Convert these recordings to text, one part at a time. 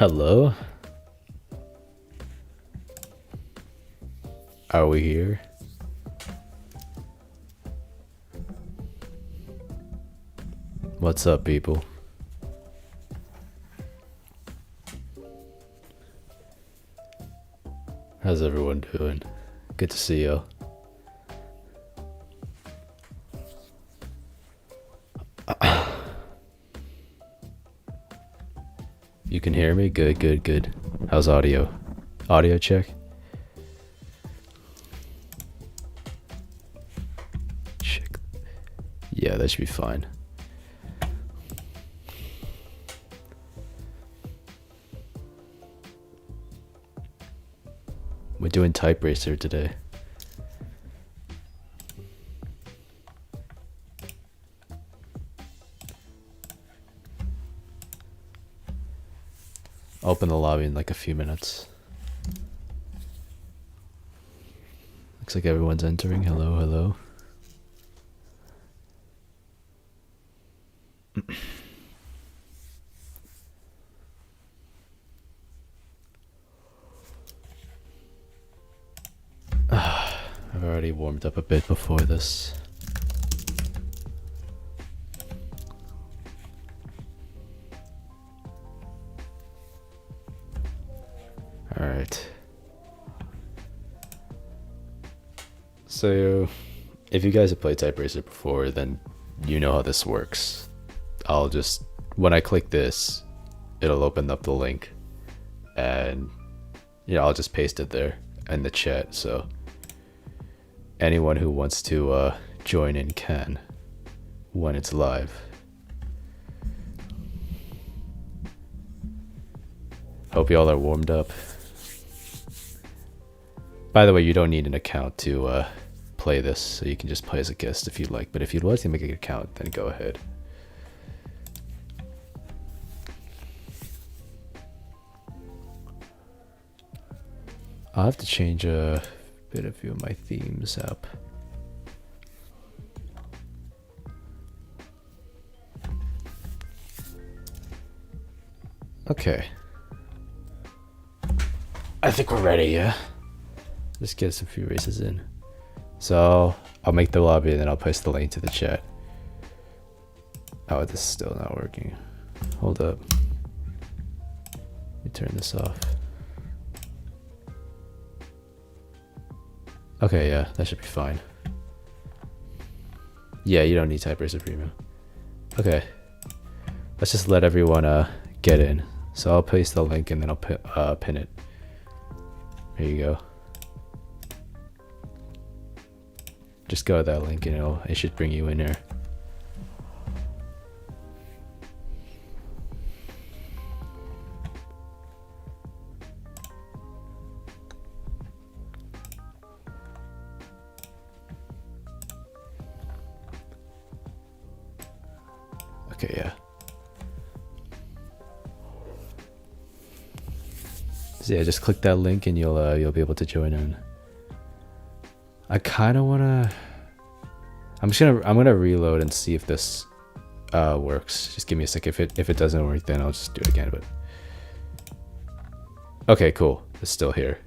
Hello? Are we here? What's up, people? How's everyone doing? Good to see you. You can hear me? Good, good, good. How's audio? Audio check? Check. Yeah, that should be fine. We're doing typeracer today. I'll open the lobby in like a few minutes. Looks like everyone's entering. Hello, hello. I've already warmed up a bit before this. Alright. So, if you guys have played typeracer before, then you know how this works. I'll just, when I click this, it'll open up the link. And, I'll just paste it there in the chat, so anyone who wants to join in can when it's live. Hope y'all are warmed up. By the way, you don't need an account to play this, so you can just play as a guest if you'd like. But if you'd like to make an account, then go ahead. I'll have to change a bit of a few of my themes up. Okay. I think we're ready, yeah? Just get some few races in. So I'll make the lobby and then I'll post the link to the chat. Oh, this is still not working. Hold up. Let me turn this off. Okay, yeah, that should be fine. Yeah, you don't need typeracer premium. Okay. Let's just let everyone get in. So I'll paste the link and then I'll pin it. There you go. Just go to that link and it should bring you in there. Okay, yeah. So yeah, just click that link and you'll be able to join in. I kind of wanna. I'm gonna reload and see if this works. Just give me a sec. If it doesn't work, then I'll just do it again. But okay, cool. It's still here.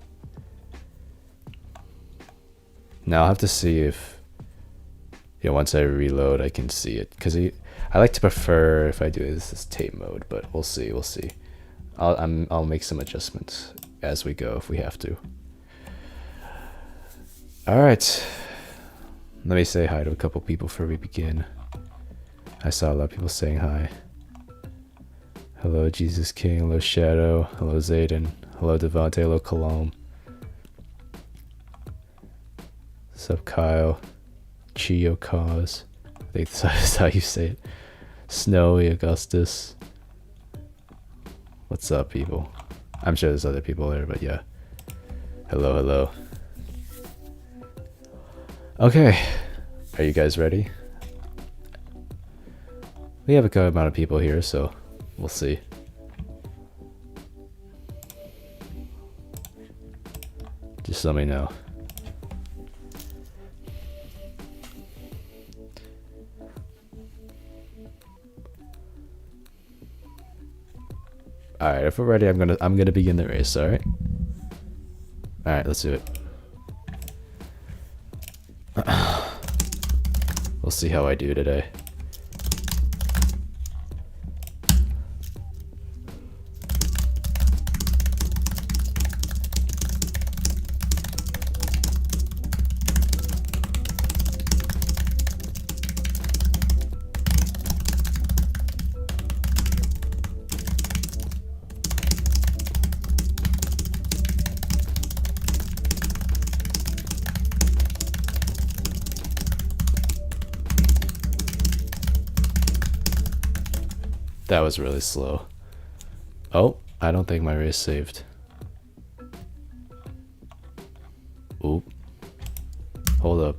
Now I'll have to see if once I reload, I can see it because I like to prefer if I do this tape mode, but we'll see. We'll see. I'll make some adjustments as we go if we have to. All right. Let me say hi to a couple people before we begin. I saw a lot of people saying hi. Hello, Jesus King. Hello, Shadow. Hello, Zayden. Hello, Devontae. Hello, Colomb. What's up, Kyle? Chio Cause. I think that's how you say it. Snowy Augustus. What's up, people? I'm sure there's other people there, but yeah. Hello, hello. Okay. Are you guys ready? We have a good amount of people here, so we'll see. Just let me know. All right, if we're ready, I'm gonna begin the race. All right. All right, let's do it. We'll see how I do today. That was really slow. Oh, I don't think my race saved. Oop. Hold up.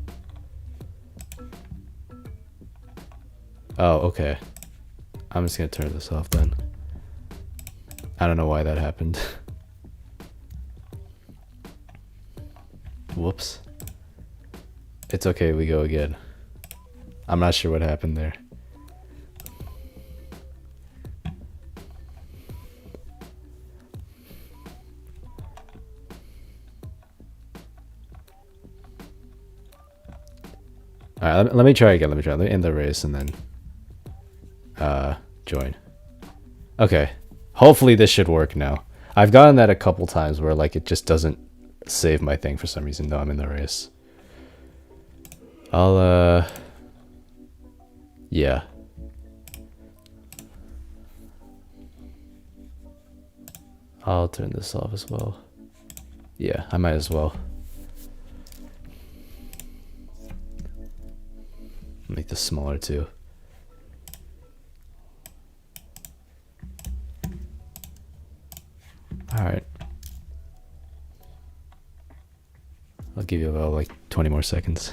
Oh, okay. I'm just gonna turn this off then. I don't know why that happened. Whoops. It's okay, we go again. I'm not sure what happened there. Alright, let me try again. Let me end the race and then join. Okay. Hopefully this should work now. I've gotten that a couple times where like it just doesn't save my thing for some reason though I'm in the race. Yeah. I'll turn this off as well. Yeah, I might as well. Make this smaller too. Alright. I'll give you about like 20 more seconds.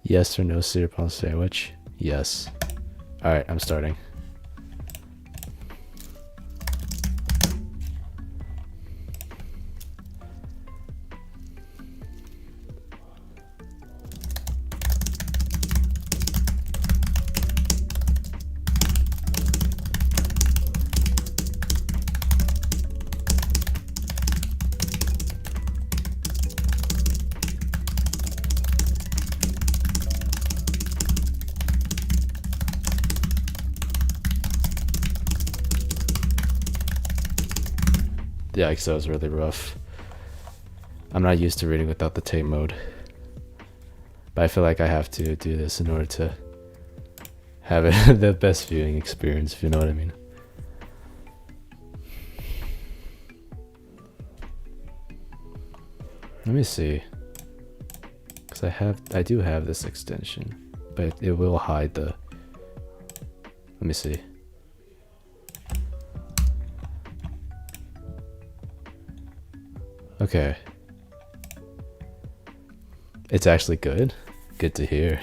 Yes or no syrup on sandwich? Yes. Alright, I'm starting. Yeah, because that was really rough. I'm not used to reading without the tape mode. But I feel like I have to do this in order to have it the best viewing experience, if you know what I mean. Let me see. Because I do have this extension, but it will hide the... Let me see. Okay. It's actually good. Good to hear.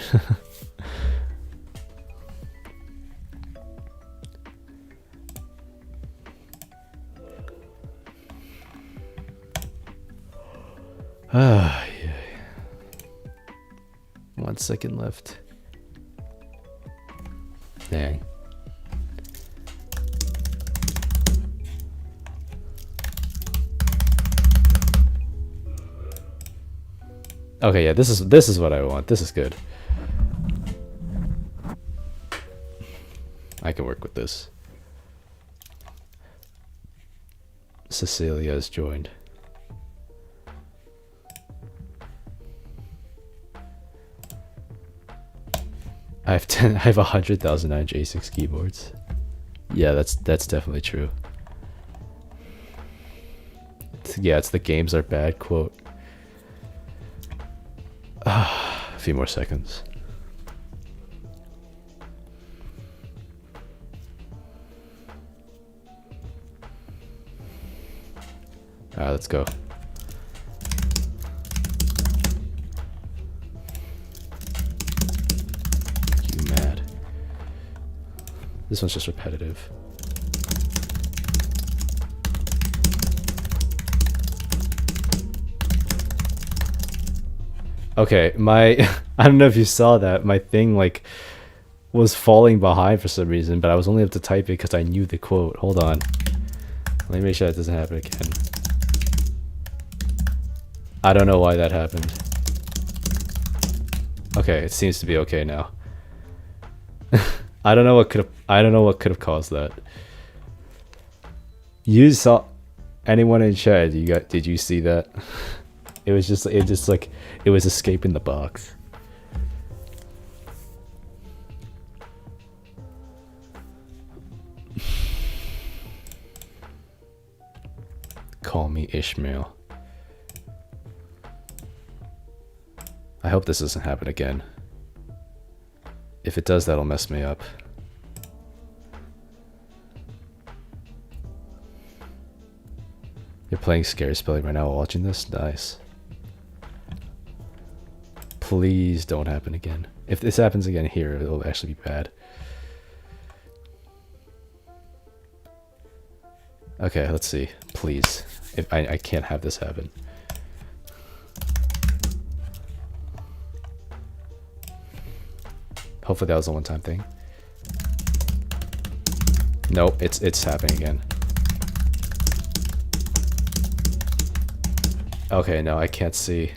Ah, yeah. 1 second left. Dang. Okay, yeah, this is what I want. This is good. I can work with this. Cecilia has joined. I have 100,000 J6 keyboards. Yeah, that's definitely true. It's the games are bad quote. A few more seconds. Alright, let's go. This one's just repetitive. Okay, my I don't know if you saw that. My thing like was falling behind for some reason, but I was only able to type it because I knew the quote. Hold on. Let me make sure that doesn't happen again. I don't know why that happened. Okay, it seems to be okay now. I don't know what could have caused that. You saw anyone in chat? Did you see that? It just like it was escaping the box. Call me Ishmael. I hope this doesn't happen again. If it does, that'll mess me up. You're playing Scary Spelling right now while watching this? Nice. Please don't happen again. If this happens again here, it'll actually be bad. Okay, let's see. Please. If I can't have this happen. Hopefully that was a one-time thing. Nope, it's happening again. Okay, no, I can't see.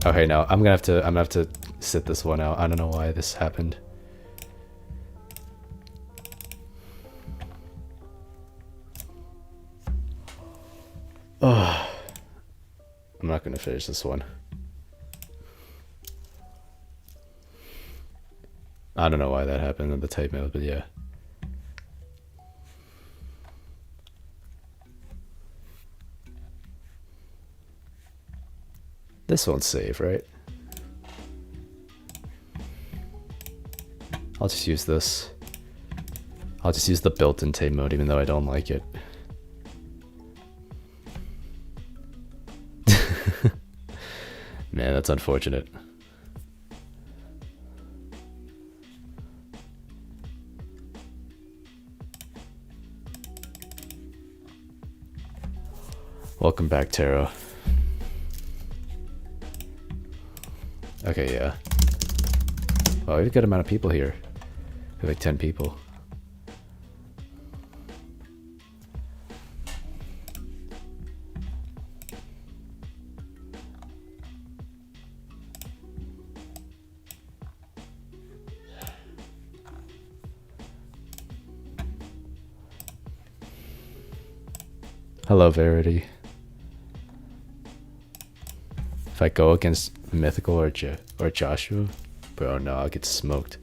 Okay, no, I'm gonna have to sit this one out. I don't know why this happened. Oh, I'm not gonna finish this one. I don't know why that happened in the type mode, but yeah. This won't save, right? I'll just use this. I'll just use the built-in tape mode even though I don't like it. Man, that's unfortunate. Welcome back, Taro. Okay, yeah. Well, we have a good amount of people here. We have like 10 people. Hello, Verity. If I go against Mythical or Joshua, bro, no, I'll get smoked.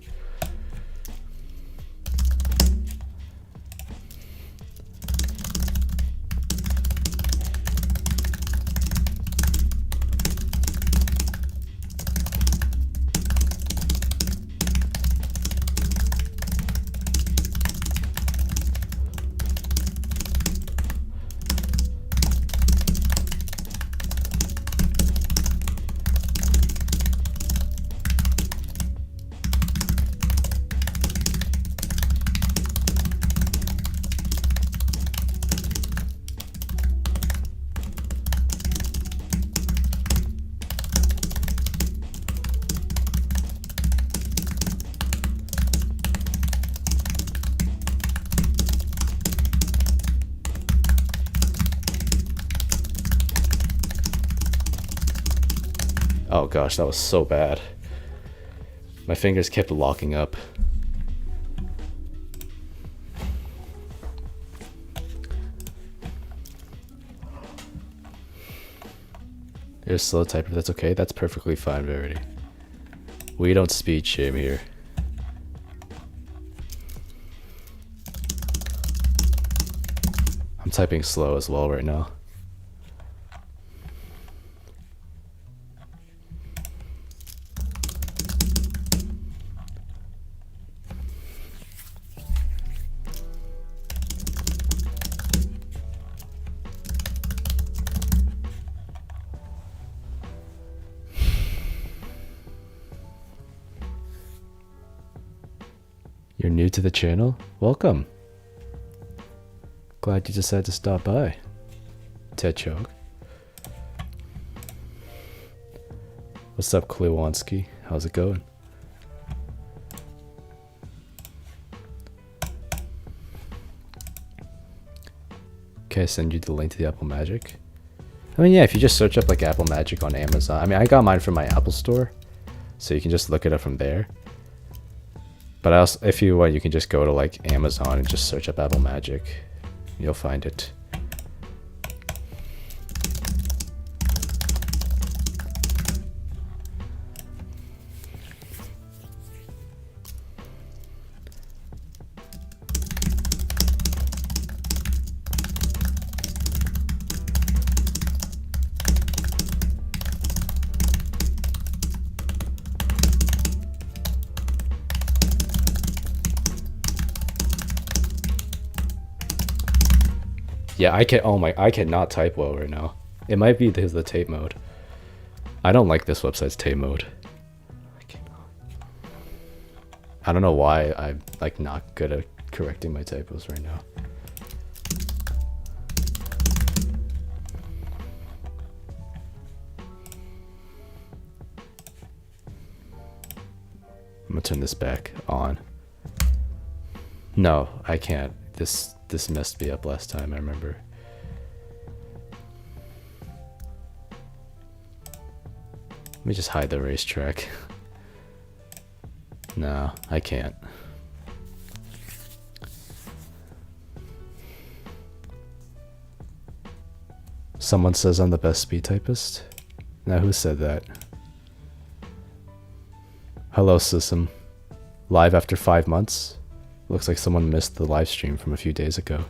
Oh gosh, that was so bad. My fingers kept locking up. You're a slow typer, that's okay. That's perfectly fine, Verity. We don't speed shame here. I'm typing slow as well right now. You're new to the channel? Welcome. Glad you decided to stop by. Ted Choke. What's up, Kliwanski? How's it going? Okay, send you the link to the Apple Magic. I mean, yeah, if you just search up like Apple Magic on Amazon. I mean, I got mine from my Apple store, so you can just look it up from there. But also, if you want, you can just go to like Amazon and just search up Apple Magic. You'll find it. Yeah, I can. Oh my! I cannot type well right now. It might be because of the tape mode. I don't like this website's tape mode. I don't know why I'm like not good at correcting my typos right now. I'm gonna turn this back on. No, I can't. This messed me up last time, I remember. Let me just hide the racetrack. No, I can't. Someone says I'm the best speed typist. Now who said that? Hello, Sism. Live after 5 months? Looks like someone missed the live stream from a few days ago.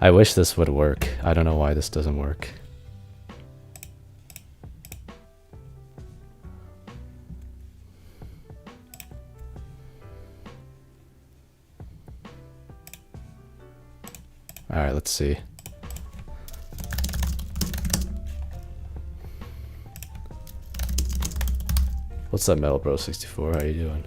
I wish this would work. I don't know why this doesn't work. Alright, let's see. What's up, Metal Bro 64? How you doing?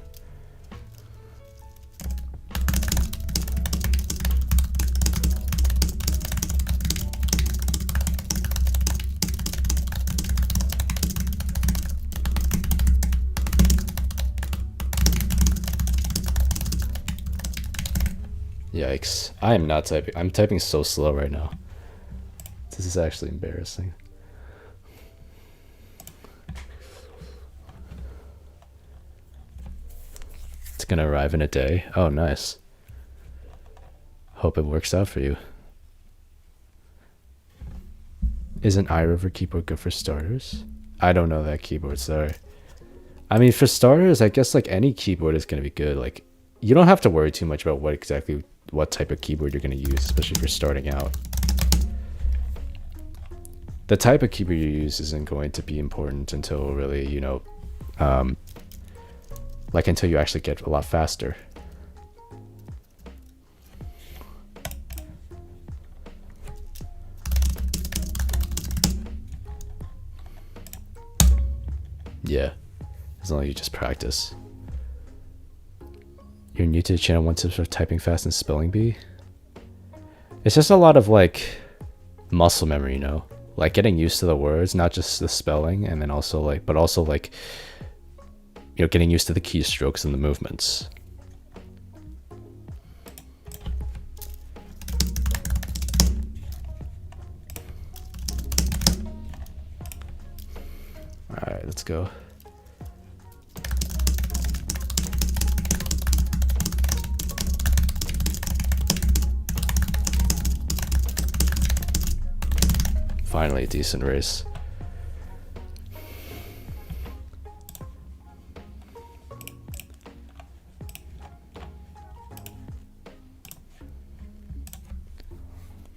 Yikes. I am not typing. I'm typing so slow right now. This is actually embarrassing. It's gonna arrive in a day. Oh, nice. Hope it works out for you. Isn't iRiver keyboard good for starters? I don't know that keyboard, sorry. I mean, for starters, I guess like any keyboard is gonna be good. Like, you don't have to worry too much about what type of keyboard you're gonna use, especially if you're starting out. The type of keyboard you use isn't going to be important until really, you know, like until you actually get a lot faster. Yeah, as long as you just practice. You're new to the channel, one tip for typing fast and spelling bee? It's just a lot of like muscle memory, you know? Like getting used to the words, not just the spelling, and then also like, but also like, you know, getting used to the keystrokes and the movements. All right, let's go. Finally, a decent race.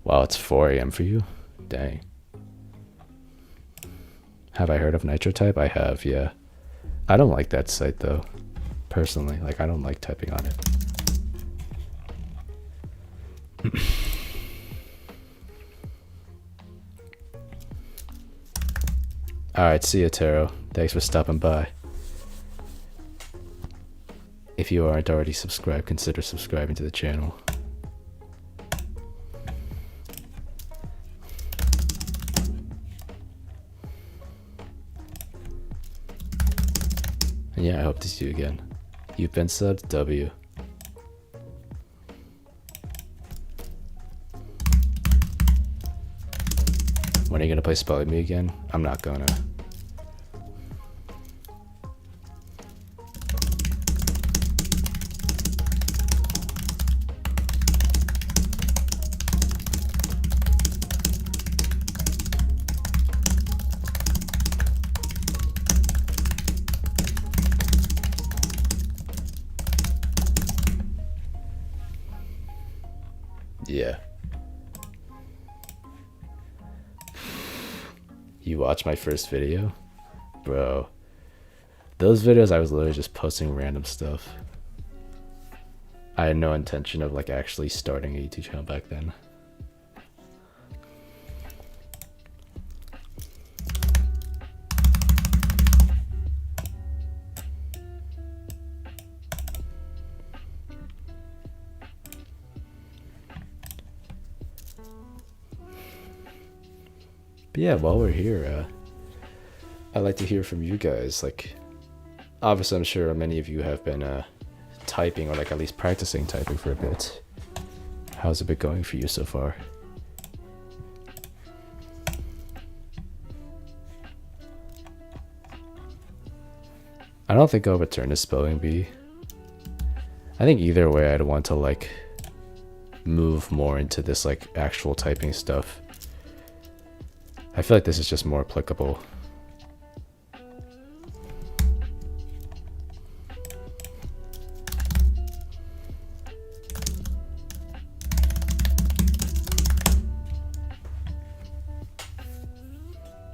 Wow, it's 4 AM for you? Dang. Have I heard of NitroType? I have, yeah. I don't like that site though, personally. Like, I don't like typing on it. Alright, see ya, Taro. Thanks for stopping by. If you aren't already subscribed, consider subscribing to the channel. And yeah, I hope to see you again. You've been subbed, W. When are you gonna play Spell with me again? I'm not gonna. Yeah. You watched my first video? Bro. Those videos I was literally just posting random stuff. I had no intention of like actually starting a YouTube channel back then. But yeah, while we're here, I'd like to hear from you guys. Like, obviously, I'm sure many of you have been typing, or like at least practicing typing for a bit. How's it been going for you so far? I don't think I'll return to spelling bee. I think either way, I'd want to like move more into this like actual typing stuff. I feel like this is just more applicable.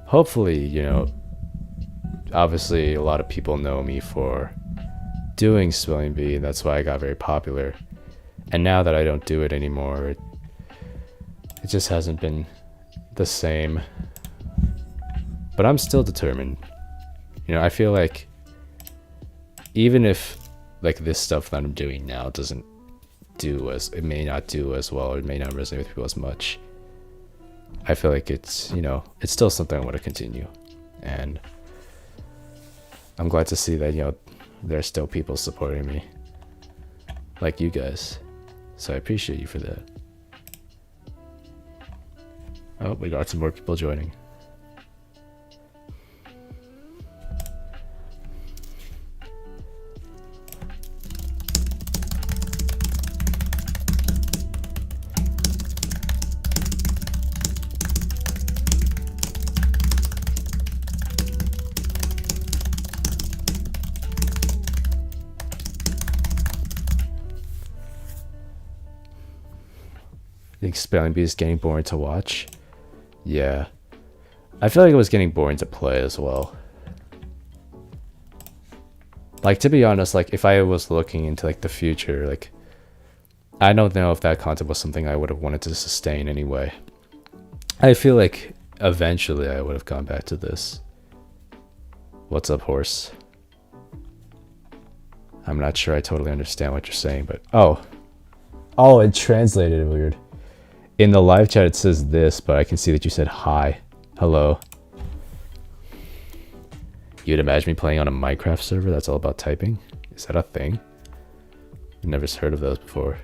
Hopefully, you know, obviously a lot of people know me for doing spelling bee, and that's why I got very popular. And now that I don't do it anymore, it just hasn't been the same. But I'm still determined. You know, I feel like even if like this stuff that I'm doing now doesn't do as, it may not do as well, or it may not resonate with people as much, I feel like it's, you know, it's still something I want to continue. And I'm glad to see that, you know, there's still people supporting me, like you guys. So I appreciate you for that. Oh, we got some more people joining. I think spelling bee is getting boring to watch. Yeah. I feel like it was getting boring to play as well. Like, to be honest, like if I was looking into like the future, like I don't know if that content was something I would have wanted to sustain anyway. I feel like eventually I would have gone back to this. What's up, horse? I'm not sure I totally understand what you're saying, but oh, it translated weird. In the live chat, it says this, but I can see that you said hi. Hello. You'd imagine me playing on a Minecraft server that's all about typing? Is that a thing? I've never heard of those before.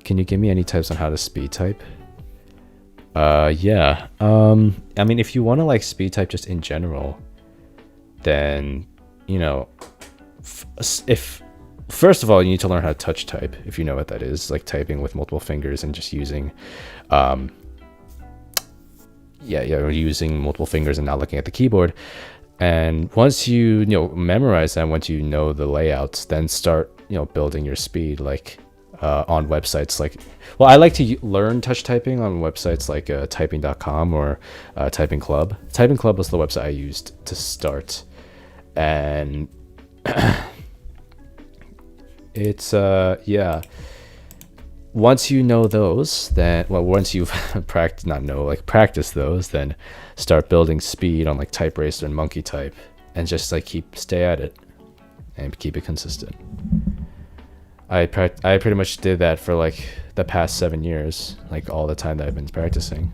Can you give me any tips on how to speed type? Yeah. I mean, if you want to like speed type just in general, then, you know, first of all, you need to learn how to touch type, if you know what that is, like typing with multiple fingers and just using, using multiple fingers and not looking at the keyboard. And once you memorize that, once you know the layouts, then start, building your speed, like on websites like, well, I like to learn touch typing on websites like typing.com or Typing Club. Typing Club was the website I used to start. And it's once you know those, then once you've practice those, then start building speed on like typeracer and monkey type, and just like stay at it and keep it consistent. I pretty much did that for like the past 7 years, like all the time that I've been practicing,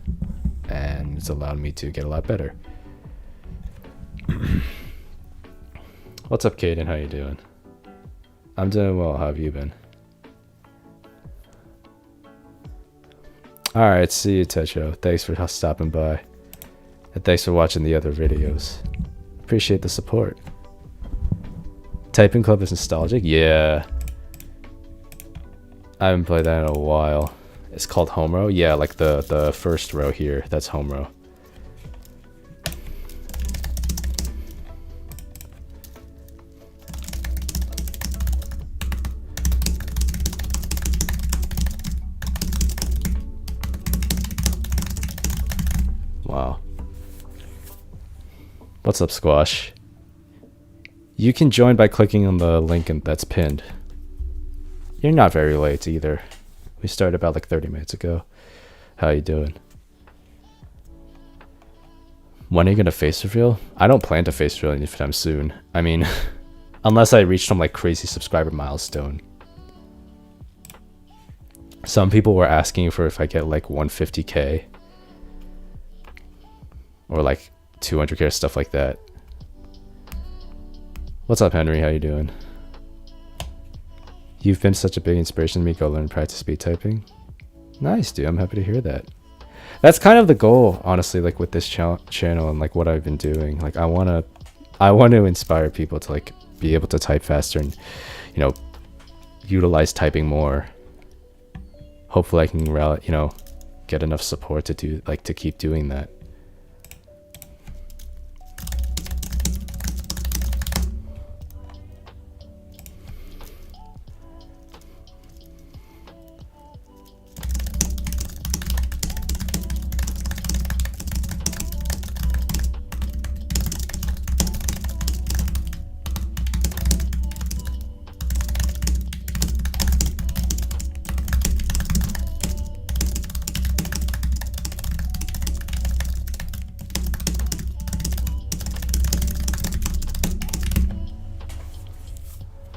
and it's allowed me to get a lot better. What's up, Caden? How you doing? I'm doing well. How have you been? All right, see you, Techo. Thanks for stopping by, and thanks for watching the other videos. Appreciate the support. Typing Club is nostalgic? Yeah. I haven't played that in a while. It's called home row? Yeah, like the first row here. That's home row. Wow. What's up, Squash? You can join by clicking on the link that's pinned. You're not very late either. We started about like 30 minutes ago. How you doing? When are you gonna face reveal? I don't plan to face reveal anytime soon. I mean, unless I reach some like crazy subscriber milestone. Some people were asking for if I get like 150k or like 200k or stuff like that. What's up, Henry? How you doing? You've been such a big inspiration to me. Go learn and practice speed typing. Nice, dude. I'm happy to hear that. That's kind of the goal, honestly, like with this channel and like what I've been doing. Like I want to inspire people to like be able to type faster and, you know, utilize typing more. Hopefully I can, you know, get enough support to do like to keep doing that.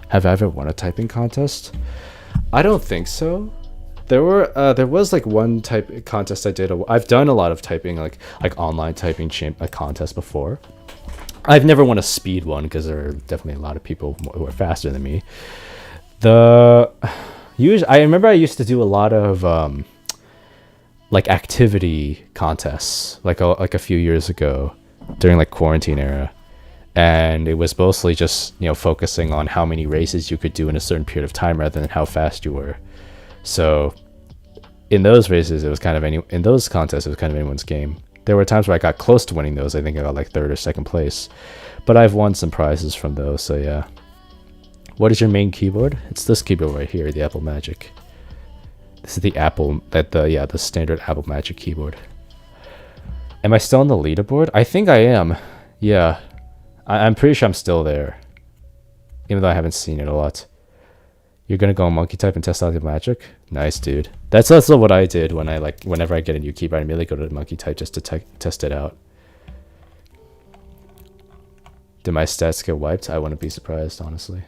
Have I ever won a typing contest? I don't think so. There was like one type contest I did. I've done a lot of typing, like online typing contest before. I've never won a speed one because there are definitely a lot of people who are faster than me. I remember I used to do a lot of like activity contests, like a few years ago during like quarantine era. And it was mostly just, you know, focusing on how many races you could do in a certain period of time rather than how fast you were. So in those races, it was kind of in those contests, it was kind of anyone's game. There were times where I got close to winning those. I think I got like 3rd or 2nd place, but I've won some prizes from those. So yeah. What is your main keyboard? It's this keyboard right here, the Apple Magic. This is the the standard Apple Magic keyboard. Am I still on the leaderboard? I think I am. Yeah. I'm pretty sure I'm still there, even though I haven't seen it a lot. You're gonna go on monkey type and test out the magic? Nice, dude. That's also what I did when whenever I get a new keyboard, I immediately go to the monkey type just to test it out. Did my stats get wiped? I wouldn't be surprised, honestly.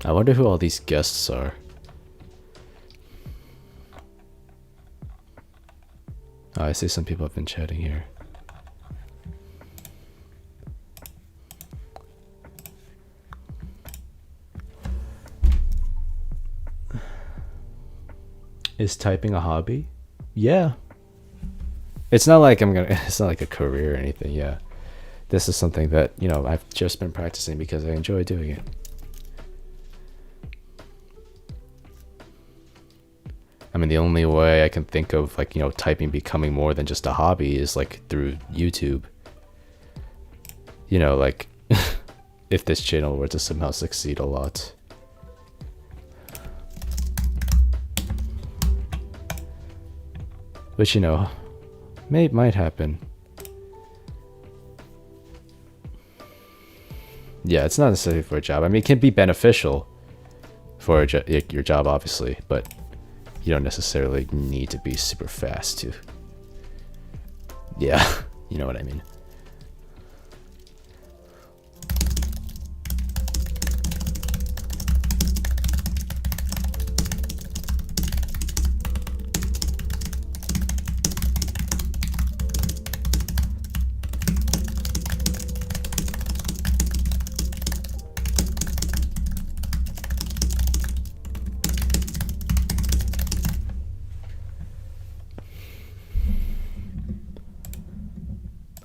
I wonder who all these guests are. Oh, I see some people have been chatting here. Is typing a hobby? Yeah. It's not like it's not like a career or anything, yeah. This is something that, you know, I've just been practicing because I enjoy doing it. I mean, the only way I can think of, like, you know, typing becoming more than just a hobby is like through YouTube. You know, like if this channel were to somehow succeed a lot. Which, you know, might happen. Yeah, it's not necessarily for a job. I mean, it can be beneficial for your job, obviously, but you don't necessarily need to be super fast to. Yeah, you know what I mean.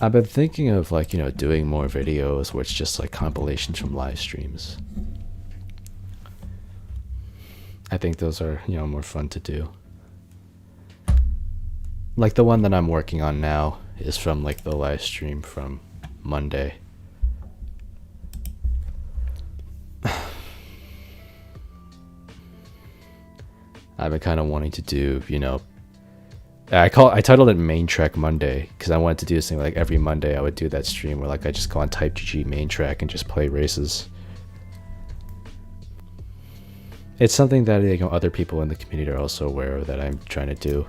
I've been thinking of, like, you know, doing more videos where it's just like compilations from live streams. I think those are, you know, more fun to do. Like the one that I'm working on now is from like the live stream from Monday. I've been kind of wanting to do, you know, I titled it Main Track Monday because I wanted to do this thing like every Monday I would do that stream where like I just go on TypeGG main track and just play races. It's something that, you know, other people in the community are also aware of that I'm trying to do.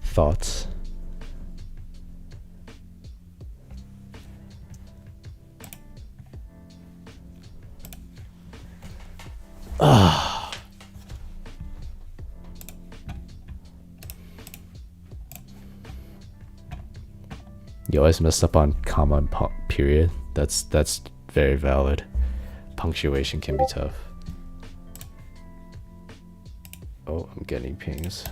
Thoughts? You always messed up on comma and period. That's very valid. Punctuation can be tough. Oh, I'm getting pings.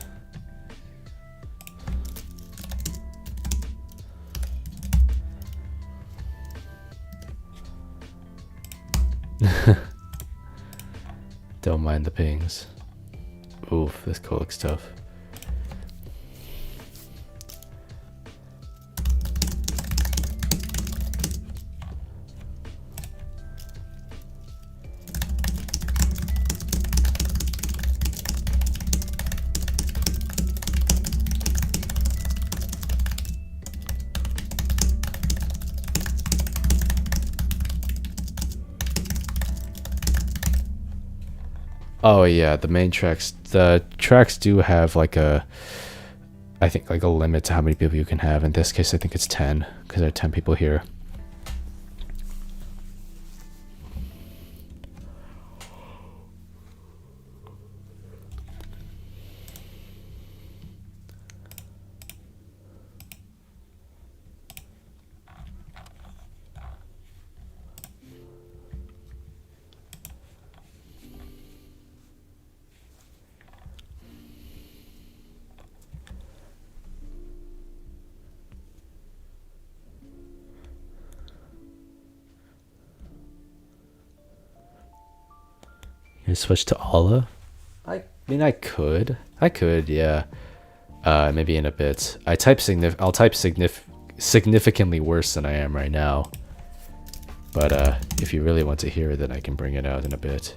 Don't mind the pings. Oof, this code looks tough. Oh yeah, the main tracks. The tracks do have like a, I think like a limit to how many people you can have. In this case, I think it's 10 because there are 10 people here. You switch to Alla? I mean, I could, yeah. Maybe in a bit. I'll type significantly worse than I am right now. But if you really want to hear it, then I can bring it out in a bit.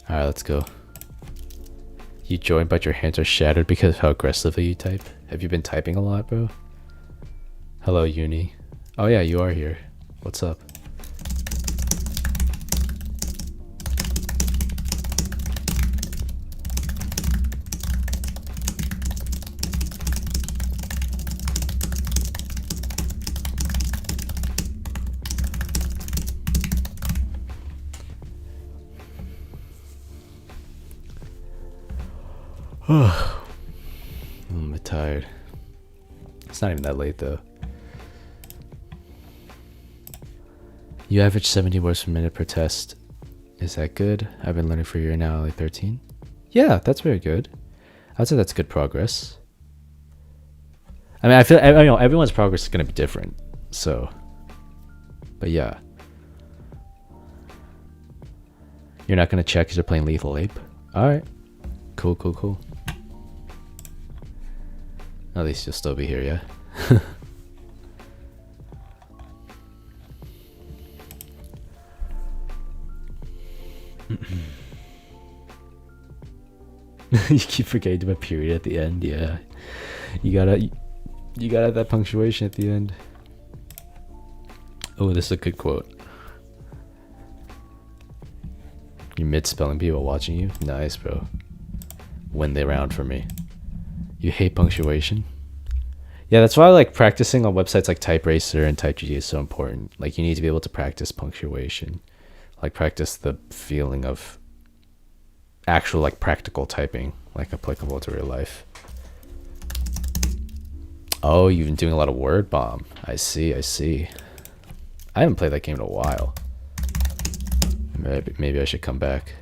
Alright, let's go. You joined, but your hands are shattered because of how aggressively you type? Have you been typing a lot, bro? Hello, Uni. Oh yeah, you are here. What's up? I'm a bit tired. It's not even that late though. You average 70 words per minute per test. Is that good? I've been learning for a year now, like 13. Yeah, that's very good. I'd say that's good progress. I mean, I feel everyone's progress is gonna be different. So, but yeah, you're not gonna check because you're playing Lethal Ape. All right, cool. At least you'll still be here, yeah. You keep forgetting to put a period at the end. Yeah, you gotta have that punctuation at the end. Oh, this is a good quote. You mid spelling bee while watching you. Nice, bro. Win the round for me. You hate punctuation? Yeah, that's why like practicing on websites like typeracer and typegg is so important. Like you need to be able to practice punctuation, like practice the feeling of actual like practical typing, like applicable to real life. Oh, you've been doing a lot of word bomb. I see. I haven't played that game in a while. Maybe I should come back.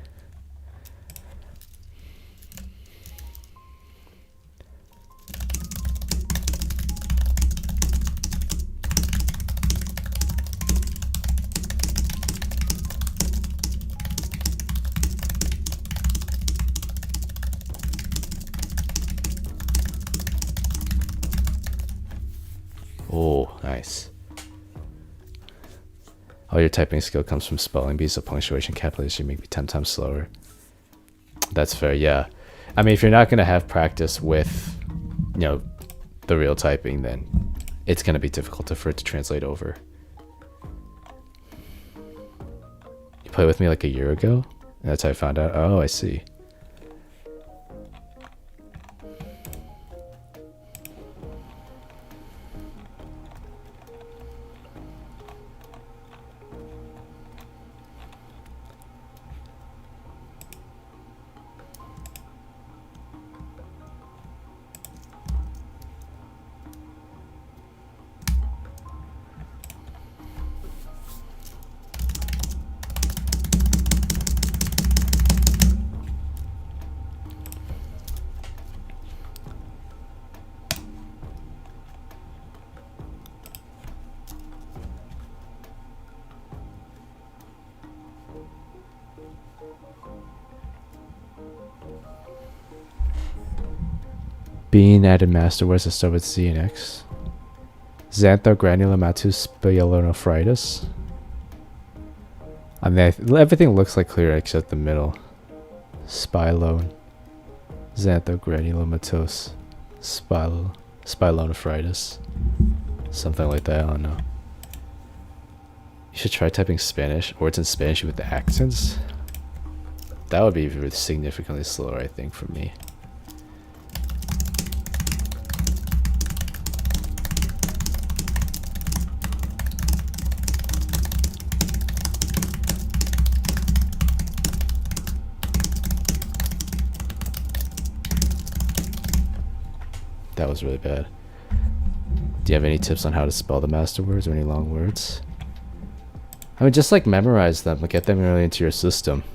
Oh, nice. All your typing skill comes from spelling bees, so punctuation calculation make me 10 times slower. That's fair, yeah. I mean, if you're not going to have practice with, you know, the real typing, then it's going to be difficult for it to translate over. You played with me like a year ago? That's how I found out? Oh, I see. Being added masterwords to start with Z and X. Xanthogranulomatosis spiralonephritis. I mean, everything looks like clear except the middle. Spilone. Xanthogranulomatosis spiralonephritis. Something like that, I don't know. You should try typing Spanish, or it's in Spanish with the accents. That would be significantly slower, I think, for me. That was really bad. Do you have any tips on how to spell the master words or any long words? I mean, just like memorize them, like get them really into your system.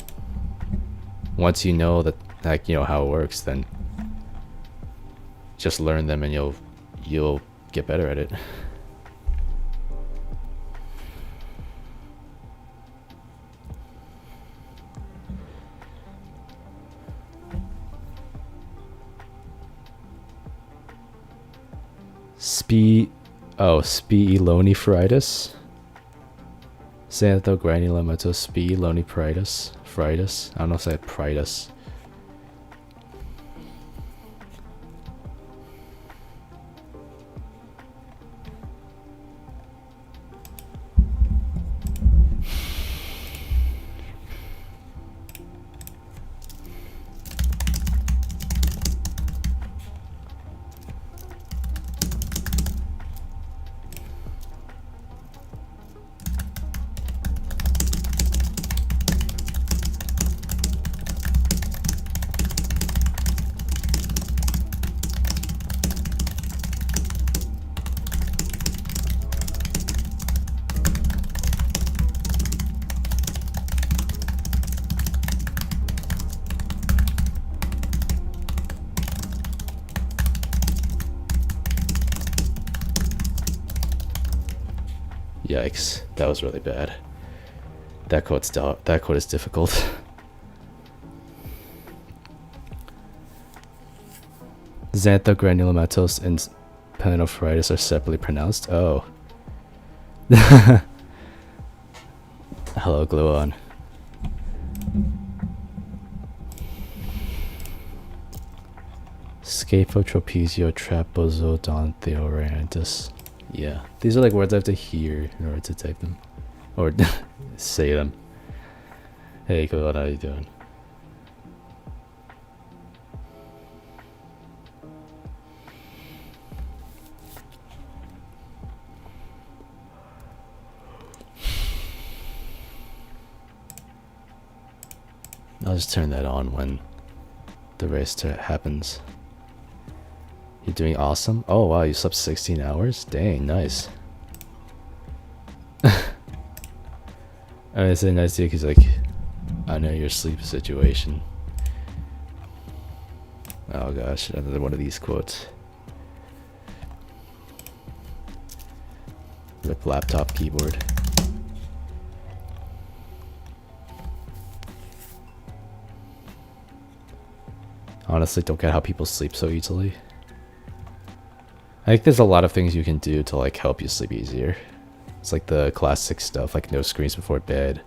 Once you know that, like, you know how it works, then just learn them and you'll get better at it. Spielonephrititis. Xanthogranulomatosis spielonephrititis. I don't know if I said pritis. Yikes, that was really bad. That code is difficult. Xanthogranulomatosis and pyelonephritis are separately pronounced. Oh. Hello, Gluon. Scaphotrapezio trapezodonthiorrhyntus. Yeah, these are like words I have to hear in order to type them. Or say them. Hey, Gluon, how you doing? I'll just turn that on when the race happens. You're doing awesome? Oh wow, you slept 16 hours? Dang, nice. I mean, it's a nice deal because, like, I know your sleep situation. Oh gosh, another one of these quotes. Rip laptop keyboard. Honestly, don't get how people sleep so easily. I think there's a lot of things you can do to like help you sleep easier. It's like the classic stuff, like no screens before bed.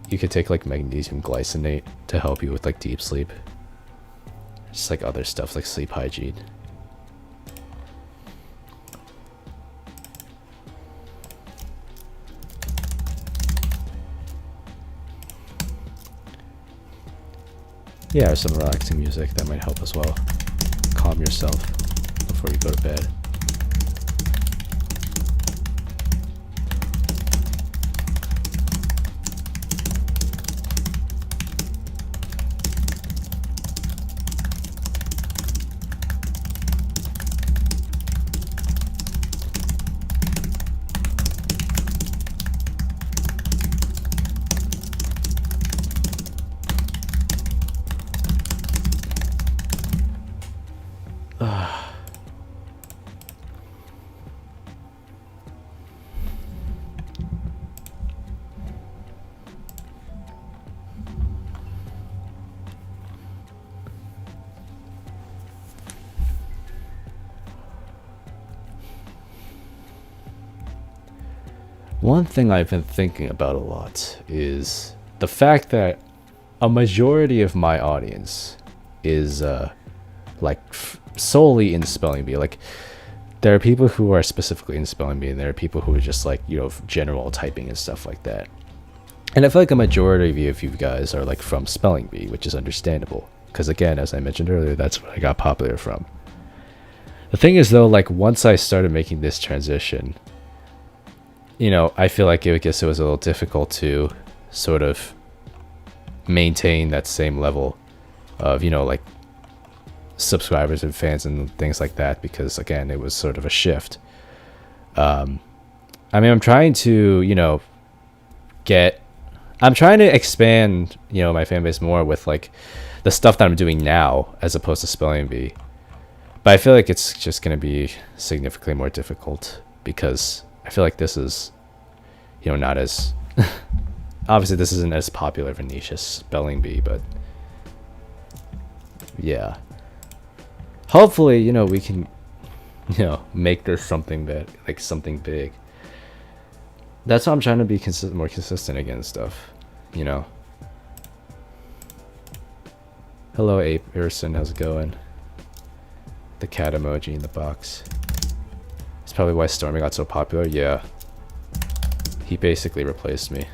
You could take like magnesium glycinate to help you with like deep sleep. Just like other stuff like sleep hygiene. Yeah, or some relaxing music that might help as well. Calm yourself before you go to bed. One thing I've been thinking about a lot is the fact that a majority of my audience is like solely in spelling bee. Like, there are people who are specifically in spelling bee, and there are people who are just like, you know, general typing and stuff like that. And I feel like a majority of you guys are like from spelling bee, which is understandable, because again, as I mentioned earlier, that's what I got popular from. The thing is though, like once I started making this transition, you know, I feel like I guess it was a little difficult to sort of maintain that same level of, you know, like subscribers and fans and things like that, because again, it was sort of a shift. I mean, I'm trying to, you know, I'm trying to expand, you know, my fan base more with like the stuff that I'm doing now as opposed to spelling bee. But I feel like it's just going to be significantly more difficult because I feel like this is, you know, not as obviously this isn't as popular of a niche as spelling bee, but yeah, hopefully, you know, we can, you know, make this something that like something big. That's why I'm trying to be more consistent again stuff, you know. Hello, Ape Pearson, how's it going? The cat emoji in the box. It's probably why Stormy got so popular. Yeah, he basically replaced me.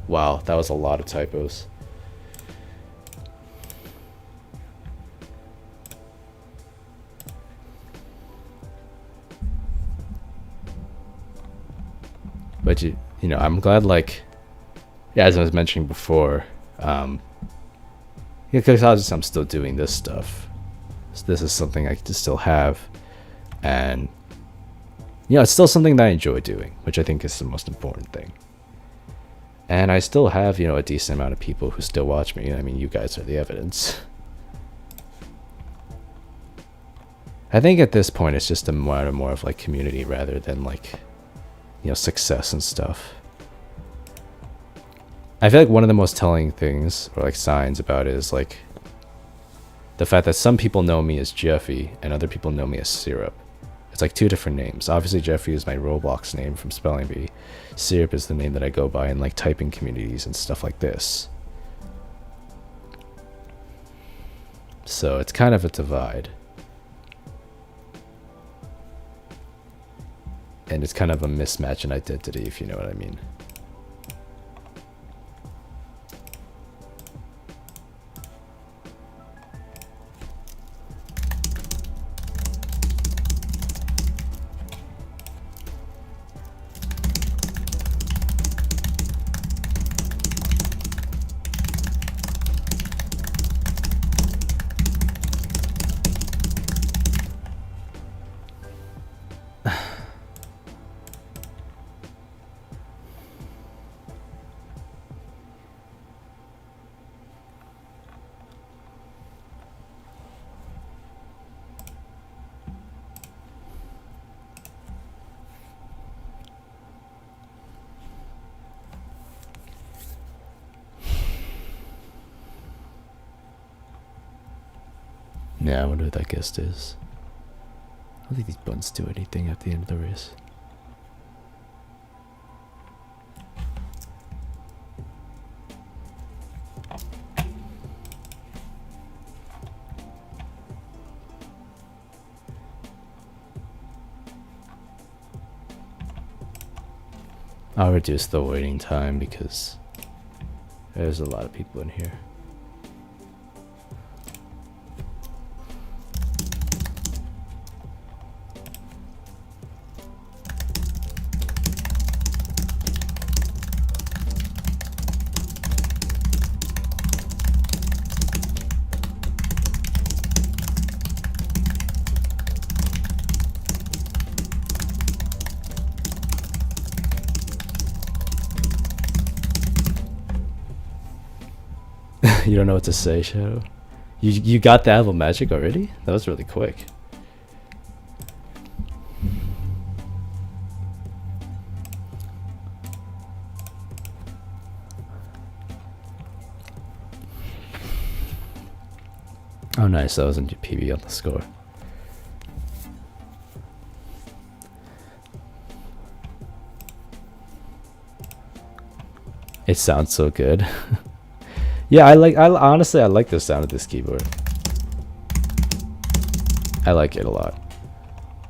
Wow, that was a lot of typos. But you know, I'm glad, like, yeah, as I was mentioning before, yeah, because I'm still doing this stuff, So this is something I can still have, and it's still something that I enjoy doing, which I think is the most important thing. And I still have, a decent amount of people who still watch me. I mean, you guys are the evidence. I think at this point it's just more of like community rather than like, success and stuff. I feel like one of the most telling things or like signs about it is like the fact that some people know me as Jeffy and other people know me as Syrup. It's like two different names. Obviously Jeffy is my Roblox name from Spelling Bee. Syrup is the name that I go by in like typing communities and stuff like this. So it's kind of a divide. And it's kind of a mismatch in identity, if you know what I mean. Yeah, I wonder what that guest is. I don't think these buttons do anything at the end of the race. I'll reduce the waiting time because there's a lot of people in here. You don't know what to say, Shadow? You got the Apple Magic already? That was really quick. Oh nice, that was in PB on the score. It sounds so good. Yeah, honestly, I like the sound of this keyboard. I like it a lot.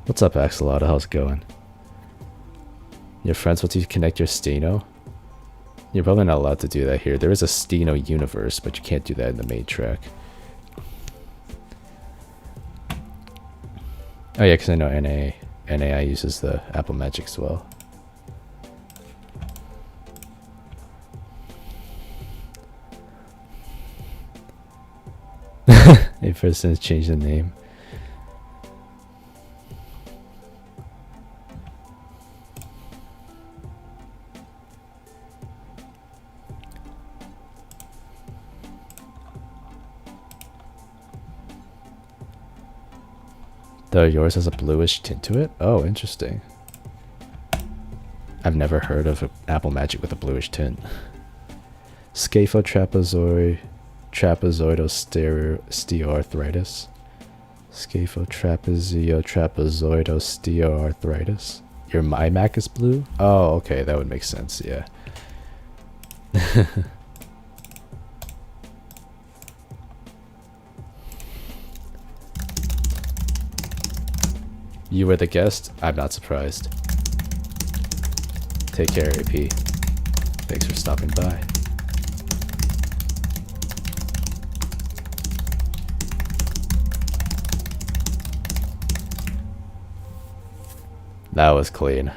What's up, Axolotl? How's it going? Your friends want you to connect your Steno? You're probably not allowed to do that here. There is a Steno universe, but you can't do that in the main track. Oh yeah, because I know NAI uses the Apple Magic as well. A person has changed the name. Though yours has a bluish tint to it? Oh, interesting. I've never heard of an Apple Magic with a bluish tint. Scapho trapezoidosteoarthritis. Scapho trapezoidosteoarthritis. Your iMac is blue? Oh, okay, that would make sense, yeah. You were the guest? I'm not surprised. Take care, AP. Thanks for stopping by. That was clean.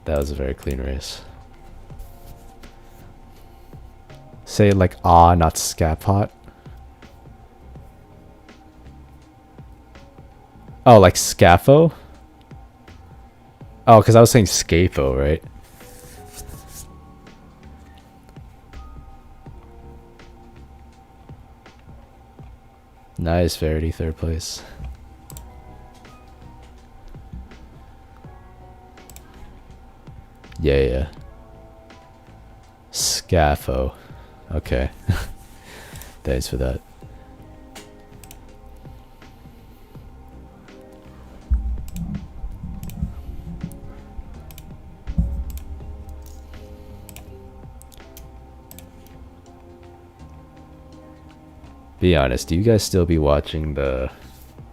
That was a very clean race. Say it like ah, not scapot. Oh, like scafo? Oh, because I was saying scafo, right? Nice, Verity, third place. Yeah, yeah. Scafo. Okay. Thanks for that. Be honest, do you guys still be watching the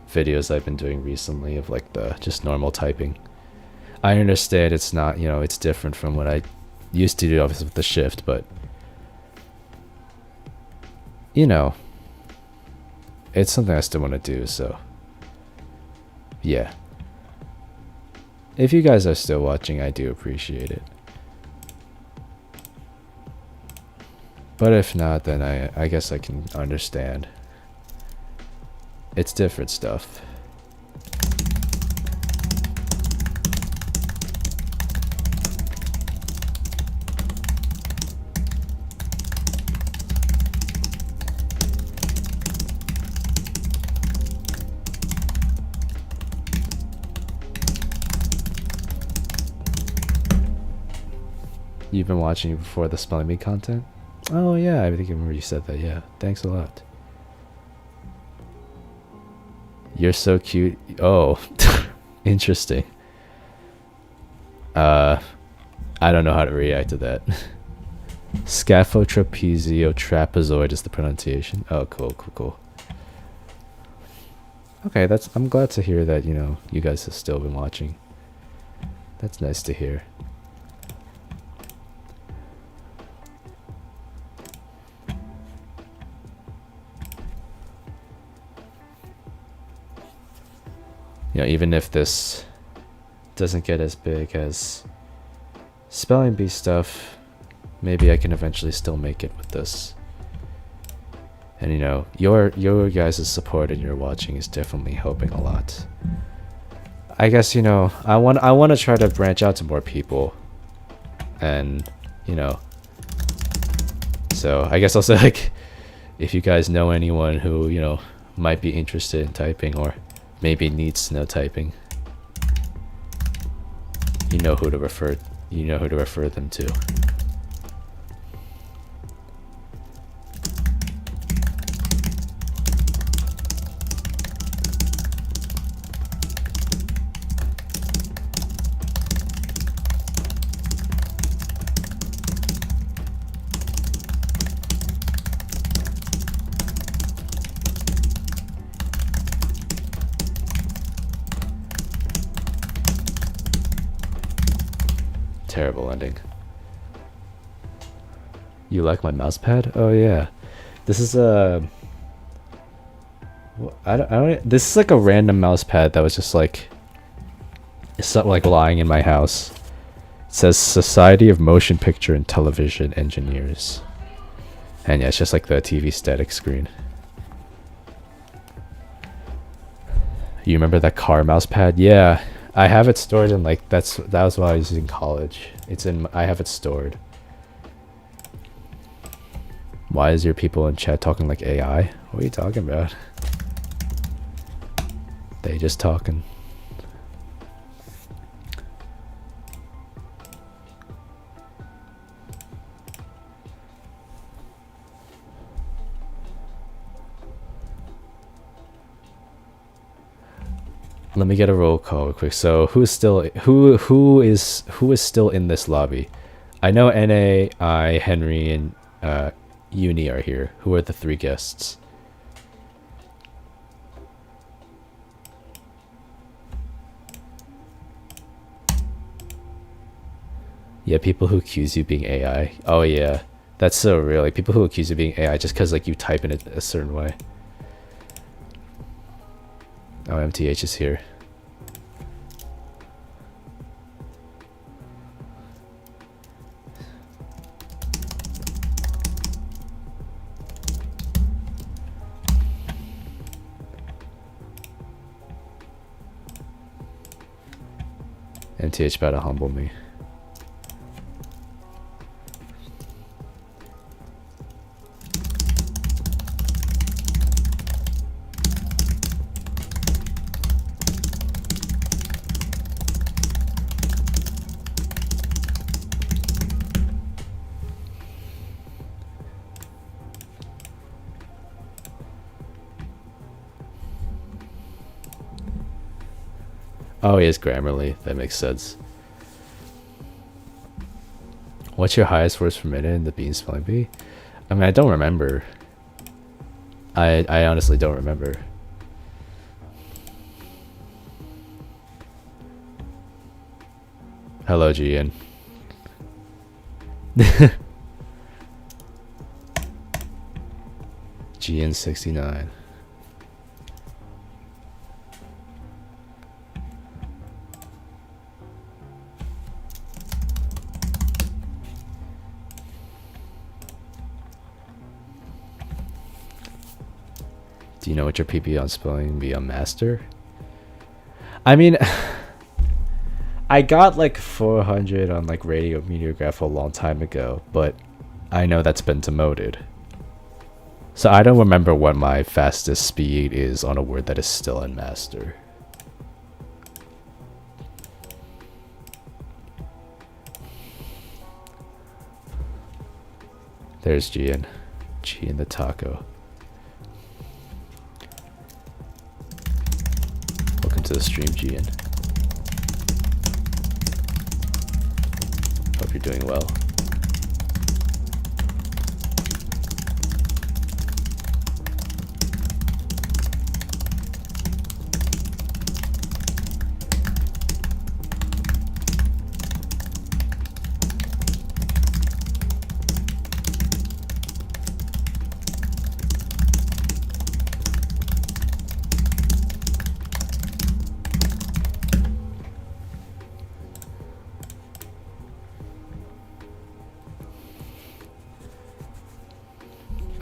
videos I've been doing recently of like the just normal typing? I understand it's not, you know, it's different from what I used to do obviously with the shift, but you know, it's something I still want to do, so yeah. If you guys are still watching, I do appreciate it. But if not, then I guess I can understand. It's different stuff. You've been watching before the spelling bee content? Oh yeah, I think I remember you said that. Yeah, thanks a lot. You're so cute. Oh, interesting. I don't know how to react to that. Scaphotrapezio-trapezoid is the pronunciation. Oh, cool, cool, cool. Okay, I'm glad to hear that, you know, you guys have still been watching. That's nice to hear. You know, even if this doesn't get as big as spelling bee stuff, maybe I can eventually still make it with this. And you know, your guys' support and your watching is definitely helping a lot. I guess, you know, I want to try to branch out to more people. And, you know, so I guess also like if you guys know anyone who, you know, might be interested in typing or maybe needs to know typing, you know who to refer them to. Terrible ending. You like my mouse pad? Oh yeah, this is a. I don't. This is like a random mouse pad that was just like. It's not like lying in my house. It says Society of Motion Picture and Television Engineers, and yeah, it's just like the TV static screen. You remember that car mouse pad? Yeah. I have it stored in like that was what I was in college. I have it stored. Why is your people in chat talking like AI? What are you talking about? They just talking. Let me get a roll call real quick. So who is still in this lobby? I know NA, I, Henry, and Uni are here. Who are the three guests? Yeah, people who accuse you being AI. Oh yeah, that's so real. Like people who accuse you being AI just because like you type in it a certain way. Oh, MTH is here. NTH about to humble me. Oh, he is Grammarly. That makes sense. What's your highest words per minute in the Bean spelling bee? I mean, I don't remember. I honestly don't remember. Hello, Gian. Gian69. Do you know what your PP on spelling bee on master? I mean, I got like 400 on like radio meteorograph a long time ago, but I know that's been demoted. So I don't remember what my fastest speed is on a word that is still in master. There's Gian. Gian the taco. Welcome to the stream, Gian. Hope you're doing well.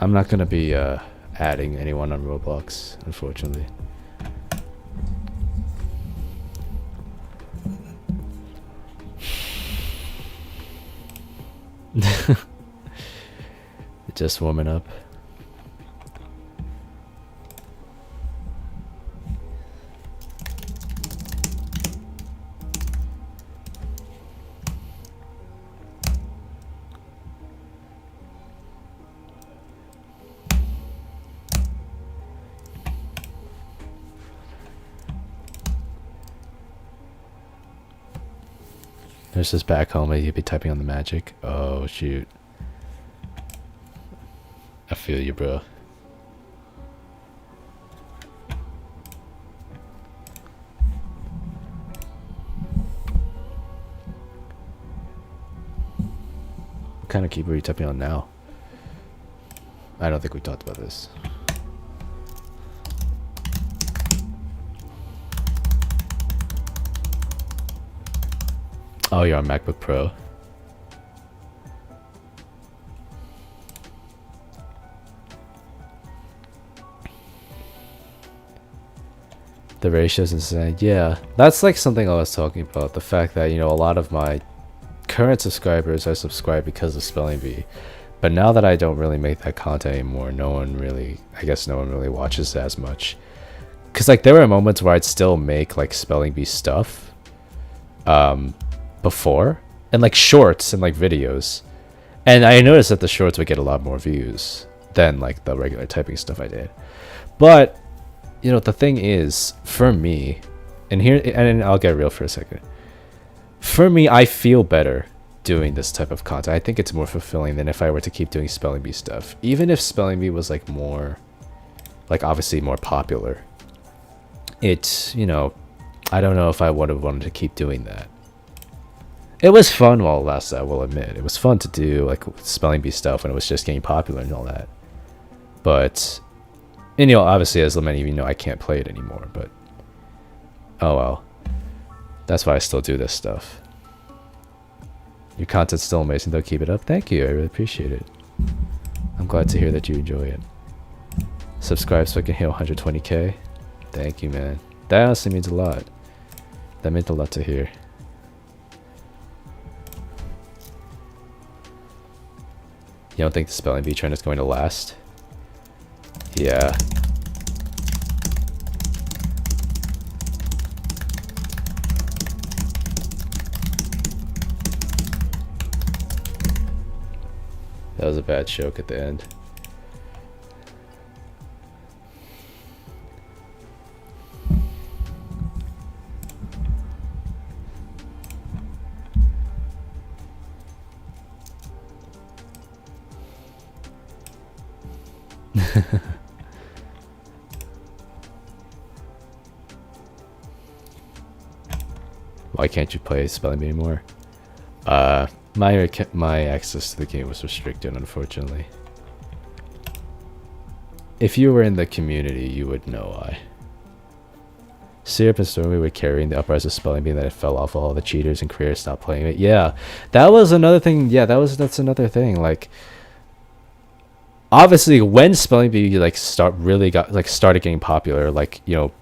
I'm not gonna be adding anyone on Roblox, unfortunately. Just warming up. There's this back home. You'd be typing on the magic. Oh shoot. I feel you, bro. What kind of keyboard are you typing on now? I don't think we talked about this. Oh, you're on MacBook Pro. The ratio's insane. Yeah, that's like something I was talking about. The fact that, you know, a lot of my current subscribers are subscribed because of Spelling Bee. But now that I don't really make that content anymore, I guess no one really watches as much. Because like there were moments where I'd still make like Spelling Bee stuff. Before, and like shorts and like videos, and I noticed that the shorts would get a lot more views than like the regular typing stuff I did. But you know, the thing is, for me, and I'll get real for a second. For me, I feel better doing this type of content. I think it's more fulfilling than if I were to keep doing Spelling Bee stuff. Even if Spelling Bee was like more, like obviously more popular, it's, you know, I don't know if I would have wanted to keep doing that. It was fun while it lasted, I will admit. It was fun to do like Spelling Bee stuff when it was just getting popular and all that. But, and you know, obviously as many of you know, I can't play it anymore, but oh well. That's why I still do this stuff. Your content's still amazing though, keep it up. Thank you, I really appreciate it. I'm glad to hear that you enjoy it. Subscribe so I can hit 120k. Thank you, man. That honestly means a lot. That meant a lot to hear. You don't think the spelling bee trend is going to last? Yeah. That was a bad joke at the end. Why can't you play spelling bee anymore? My access to the game was restricted, unfortunately. If you were in the community, you would know why. Syrup and Stormy were carrying the uprise of spelling bee, that it fell off all the cheaters and creators stopped playing it. Yeah, that was another thing. Yeah, that's another thing. Like, obviously, when spelling bee like started getting popular, like, you know,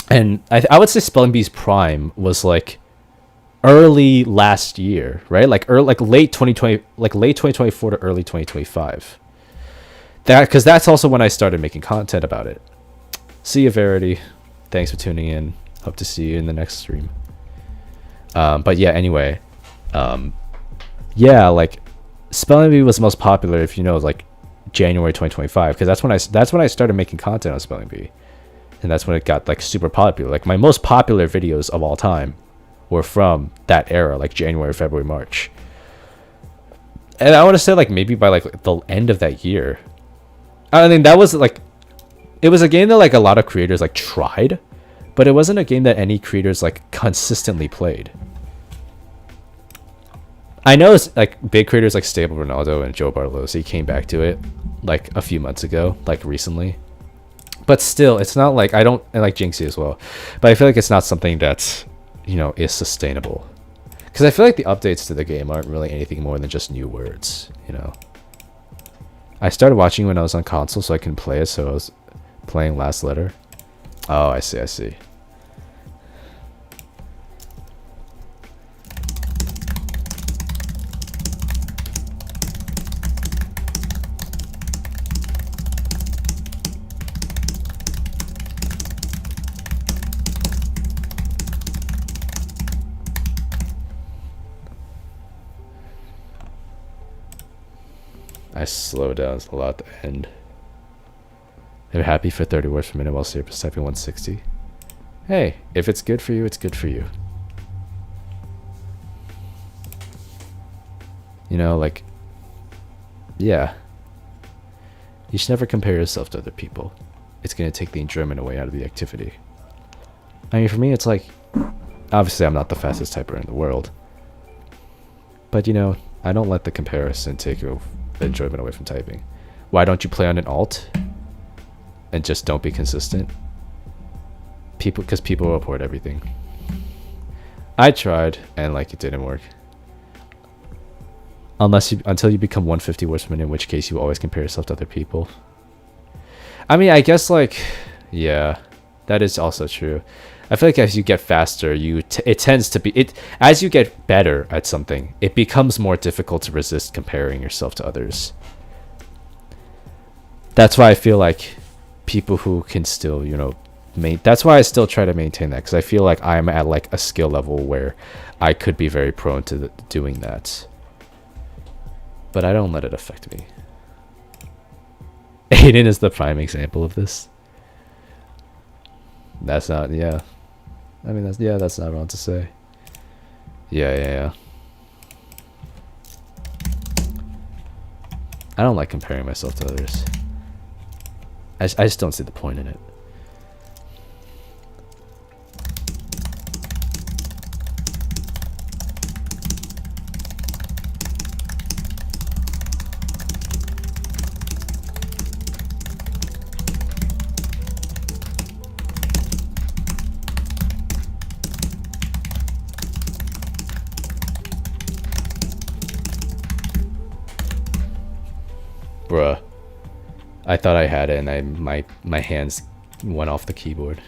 and I would say spelling bee's prime was like early last year, right? Like late 2020, like late 2024 to early 2025. Because that's also when I started making content about it. See you, Verity. Thanks for tuning in. Hope to see you in the next stream. But yeah, anyway, yeah, like spelling bee was most popular, if you know, like January 2025, because that's when I started making content on spelling bee, and that's when it got like super popular. Like my most popular videos of all time were from that era, like January, February, March. And I want to say like maybe by like the end of that year, I mean, that was like, it was a game that like a lot of creators like tried, but it wasn't a game that any creators like consistently played. I know it's like big creators like Stable Ronaldo and Joe Barlosi came back to it like a few months ago, like recently. But still, it's not like, I don't, and like Jinxie as well, but I feel like it's not something that's, you know, is sustainable. Because I feel like the updates to the game aren't really anything more than just new words, you know. I started watching when I was on console so I can play it, so I was playing Last Letter. Oh, I see, I see. I slow down a lot at the end. I'm happy for 30 words per minute while Syrup is typing 160. Hey, if it's good for you, it's good for you. You know, like, yeah. You should never compare yourself to other people. It's going to take the enjoyment away out of the activity. I mean, for me, it's like, obviously I'm not the fastest typer in the world. But, you know, I don't let the comparison take enjoyment away from typing. Why don't you play on an alt and just don't be consistent? Because people report everything. I tried and like it didn't work. Until you become 150 words per minute, in which case you always compare yourself to other people. I mean, I guess like, yeah, that is also true. I feel like as you get faster, it tends to be as you get better at something, it becomes more difficult to resist comparing yourself to others. That's why I feel like people who can still, you know, that's why I still try to maintain that, because I feel like I'm at like a skill level where I could be very prone to doing that. But I don't let it affect me. Aiden is the prime example of this. That's not, yeah. I mean, that's not wrong to say. Yeah. I don't like comparing myself to others. I just don't see the point in it. Bruh. I thought I had it and my hands went off the keyboard.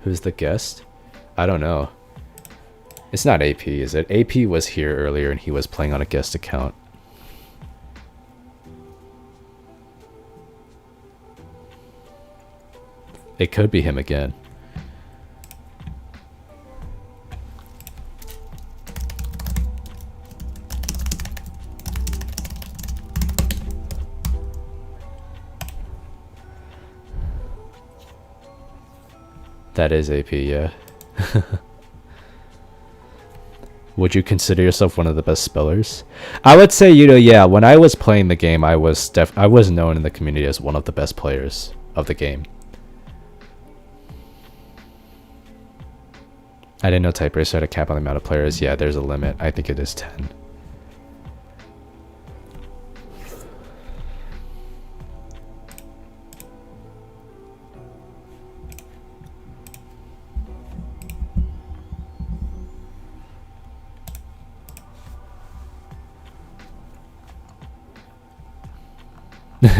Who's the guest? I don't know. It's not AP, is it? AP was here earlier and he was playing on a guest account. It could be him again. That is AP, yeah. Would you consider yourself one of the best spellers? I would say, yeah, when I was playing the game, I was known in the community as one of the best players of the game. I didn't know typeracer had a cap on the amount of players. Yeah, there's a limit. I think it is 10.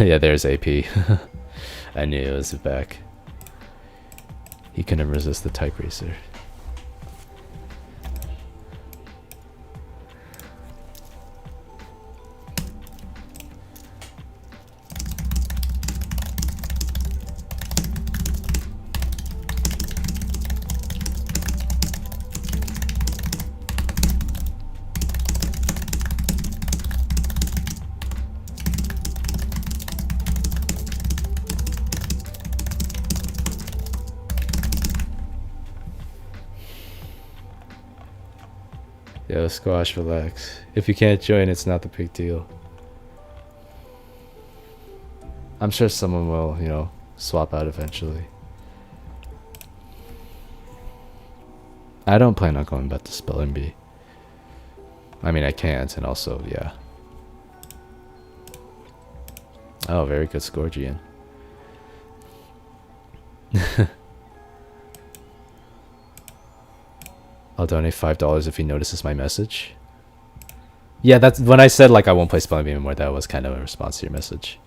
Yeah, there's AP. I knew it was back. He couldn't resist the typeracer. Yo, Squash, relax. If you can't join, it's not the big deal. I'm sure someone will, swap out eventually. I don't plan on going back to Spelling Bee. I mean, I can't, and also, yeah. Oh, very good score, Gian. I'll donate $5 if he notices my message. Yeah, that's when I said like I won't play Spelling Bee anymore. That was kind of a response to your message.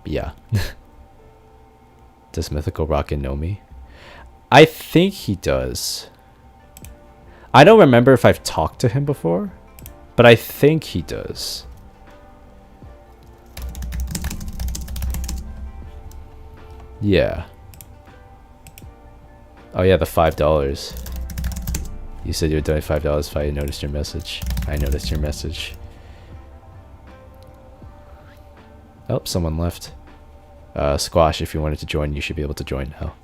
Yeah. Does Mythical Rocket know me? I think he does. I don't remember if I've talked to him before, but I think he does. Yeah. Oh yeah, the $5. You said you would donate $5 if I noticed your message. I noticed your message. Oh, someone left. Squash, if you wanted to join, you should be able to join now.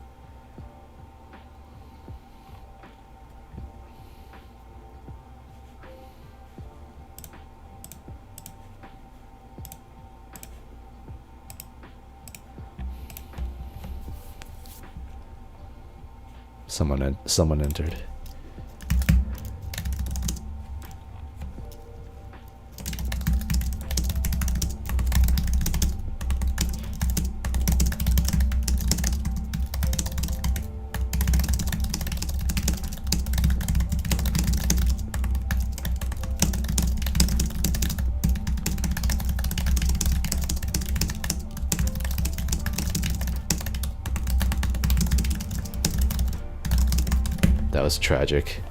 Someone entered. That was tragic.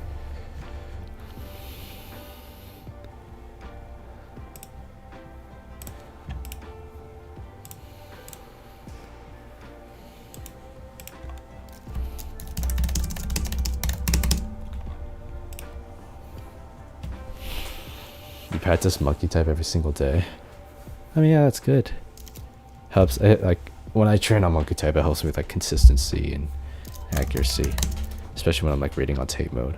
You practice monkey type every single day. I mean, yeah, that's good. Helps. Like when I train on monkey type, it helps with like consistency and accuracy. Especially when I'm like reading on tape mode.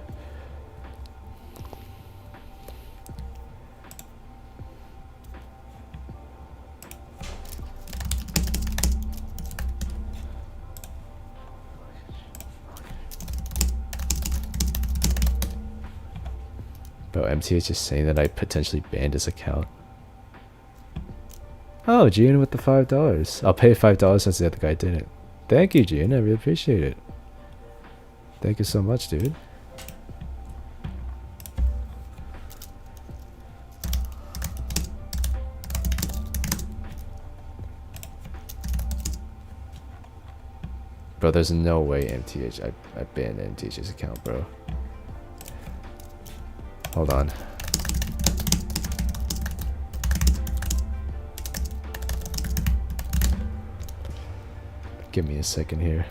Bro, MTH is saying that I potentially banned his account. Oh, Gian with the $5. I'll pay $5 since the other guy didn't. Thank you, Gian. I really appreciate it. Thank you so much, dude. Bro, Bro, there's no way MTH. I banned MTH's account, bro. Hold on. Give me a second here.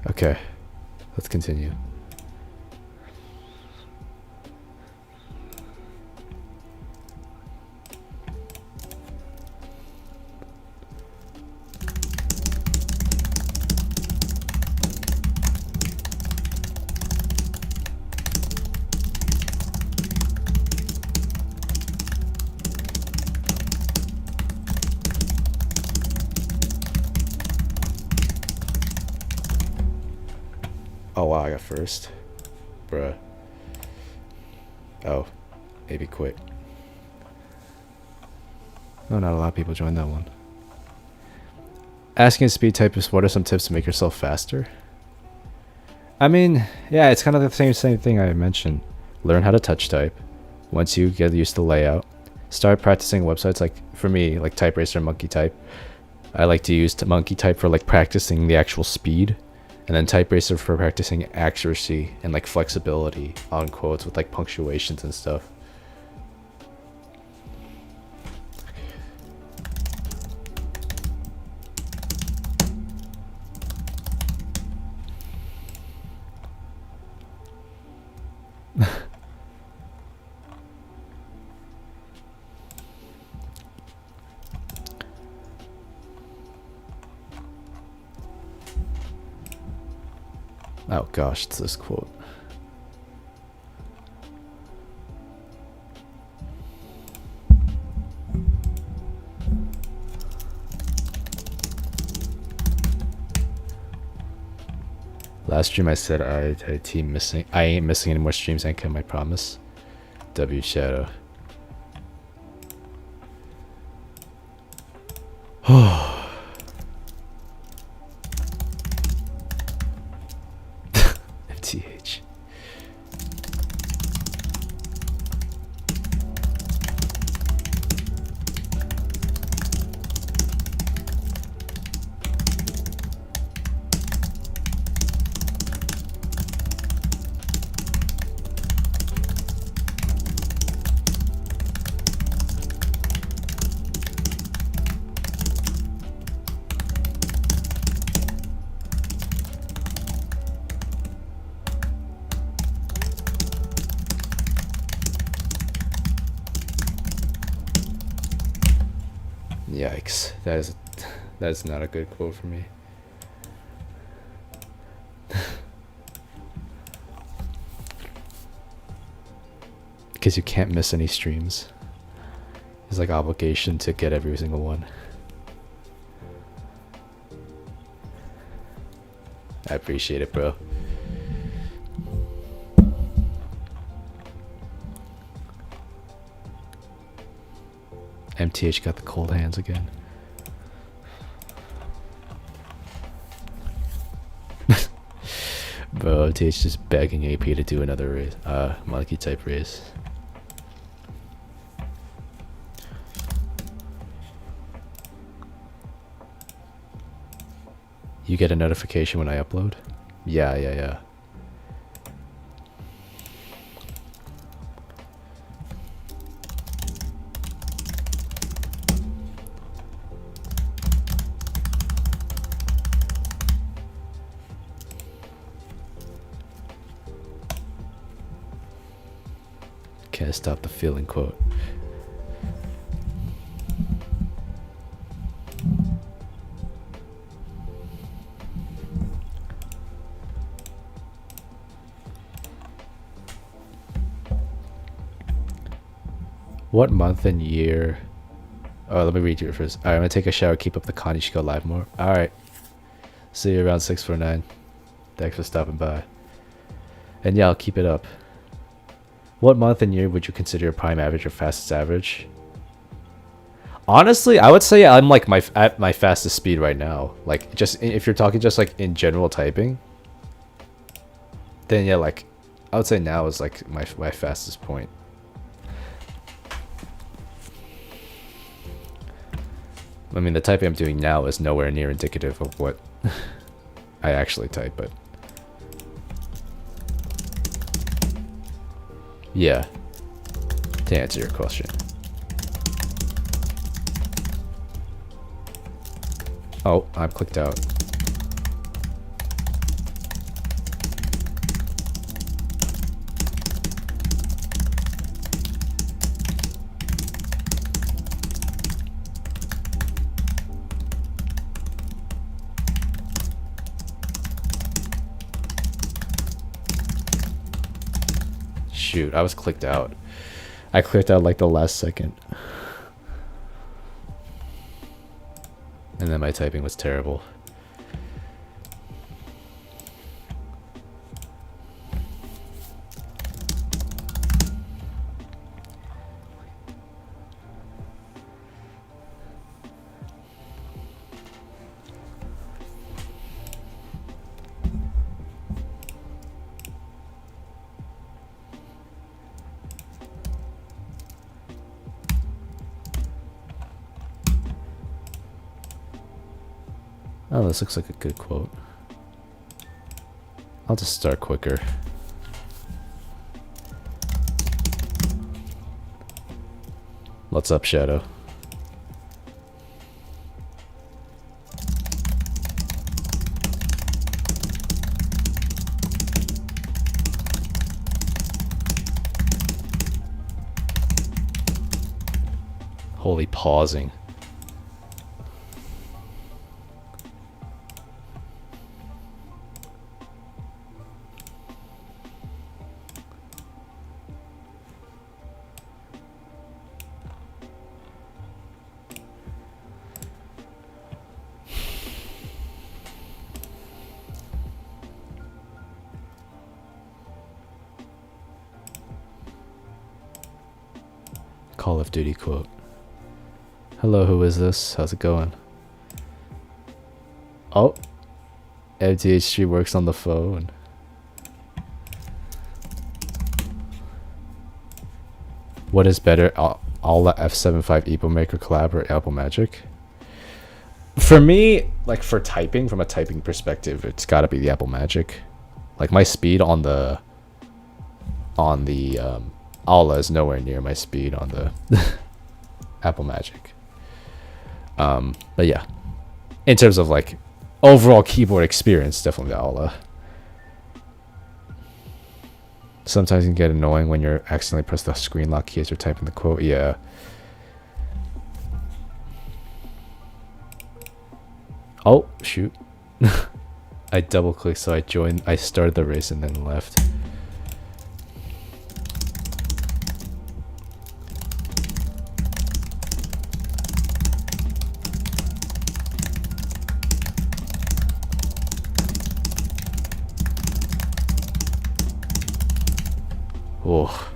Okay, let's continue. Oh wow, I got first. Bruh. Oh, maybe quit. No, not a lot of people joined that one. Asking a speed typist, what are some tips to make yourself faster? I mean, yeah, it's kind of the same thing I mentioned. Learn how to touch type. Once you get used to layout, start practicing websites like, for me, like typeracer and monkey type. I like to use monkey type for like practicing the actual speed. And then typeracer for practicing accuracy and like flexibility on quotes with like punctuations and stuff. Oh gosh, it's this quote. Last stream I said I ain't missing any more streams, I can, I promise. W Shadow. FTH. Yikes, that is not a good quote for me. Because you can't miss any streams. It's like obligation to get every single one. I appreciate it, bro. MTH got the cold hands again. Bro, MTH just begging AP to do another race. Monkey type race. You get a notification when I upload? Yeah. Can't stop the feeling quote. What month and year? Oh, let me read you first. Alright, I'm gonna take a shower, keep up the con. You should go live more. Alright. See you around 649. Thanks for stopping by. And yeah, I'll keep it up. What month and year would you consider your prime average or fastest average? Honestly, I would say I'm like at my fastest speed right now. Like, just if you're talking just like in general typing, then yeah, like I would say now is like my fastest point. I mean, the typing I'm doing now is nowhere near indicative of what I actually type, but yeah, to answer your question. Oh, I'm clicked out. Shoot, I was clicked out. I clicked out like the last second. And then my typing was terrible. Oh, this looks like a good quote. I'll just start quicker. What's up, Shadow? Holy pausing. Call of Duty quote. Hello, who is this? How's it going? Oh, MTH3 works on the phone. What is better, Alla F75 Epo Maker collab or Apple Magic? For me, like for typing, from a typing perspective, it's got to be the Apple Magic. Like my speed on the Alla is nowhere near my speed on the Apple Magic. But yeah, in terms of like overall keyboard experience, definitely the Alla. Sometimes it can get annoying when you're accidentally press the screen lock key as you're typing the quote. Yeah. Oh, shoot. I double clicked, so I started the race and then left. Oh,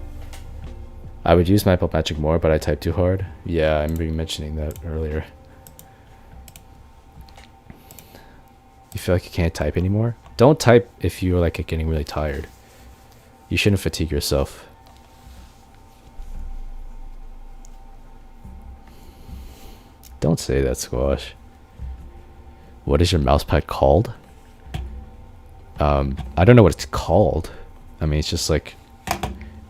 I would use my Apple Magic more, but I type too hard. Yeah, I remember you mentioning that earlier. You feel like you can't type anymore? Don't type if you're like getting really tired. You shouldn't fatigue yourself. Don't say that, Squash. What is your mousepad called? I don't know what it's called. I mean, it's just like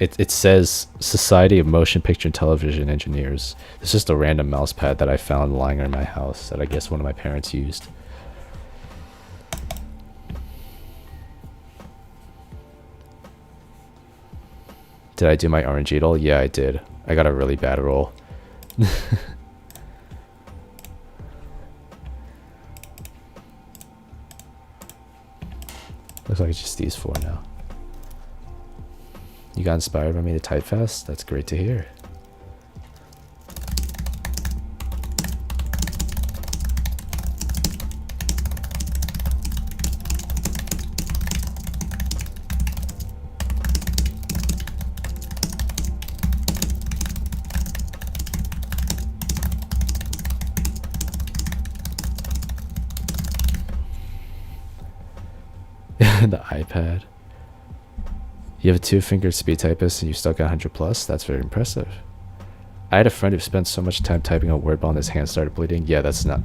it says Society of Motion Picture and Television Engineers. It's just a random mouse pad that I found lying in my house that I guess one of my parents used. Did I do my RNG roll? Yeah, I did. I got a really bad roll. Looks like it's just these four now. You got inspired by me to type fast? That's great to hear. The iPad. You have a 2-fingered speed typist and you still got 100 plus? That's very impressive. I had a friend who spent so much time typing a word bomb his hands started bleeding. Yeah, that's not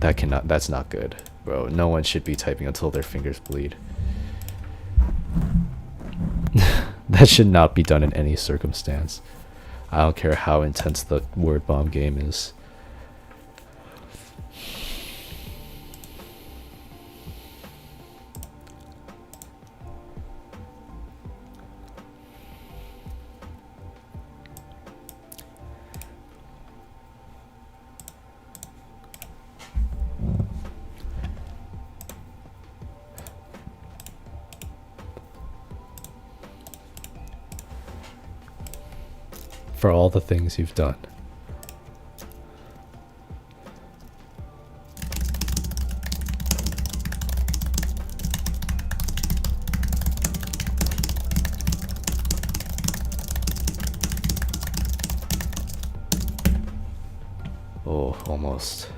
good. Bro, no one should be typing until their fingers bleed. That should not be done in any circumstance. I don't care how intense the word bomb game is. For all the things you've done. Oh, almost.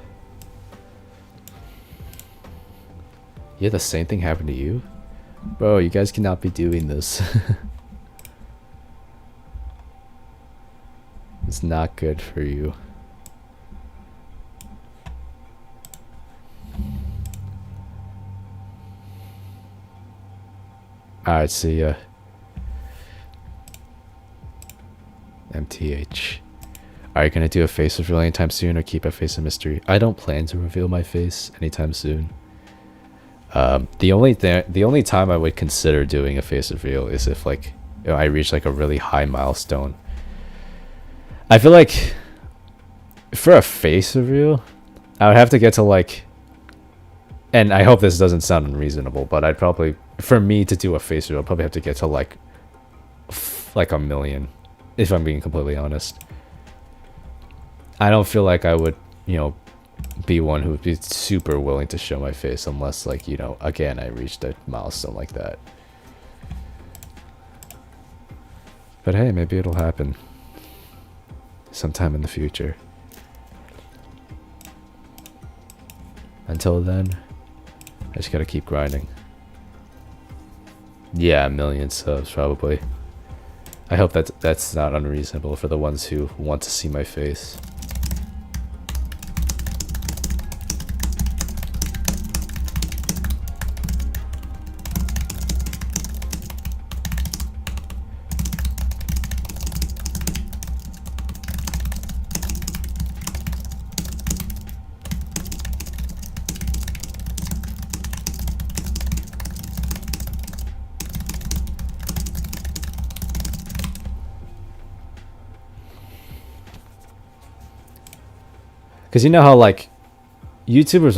Yeah, the same thing happened to you? Bro, you guys cannot be doing this. It's not good for you. Alright, see ya. MTH. Are you gonna do a face reveal anytime soon or keep a face a mystery? I don't plan to reveal my face anytime soon. The only time I would consider doing a face reveal is if like I reach like a really high milestone. I feel like for a face reveal, I would have to get to like, and I hope this doesn't sound unreasonable, but I'd probably, for me to do a face reveal, I'd probably have to get to like 1 million, if I'm being completely honest. I don't feel like I would, be one who would be super willing to show my face unless like, again, I reached a milestone like that. But hey, maybe it'll happen sometime in the future. Until then, I just gotta keep grinding. Yeah, 1 million subs probably. I hope that's not unreasonable for the ones who want to see my face. Because you know how like YouTubers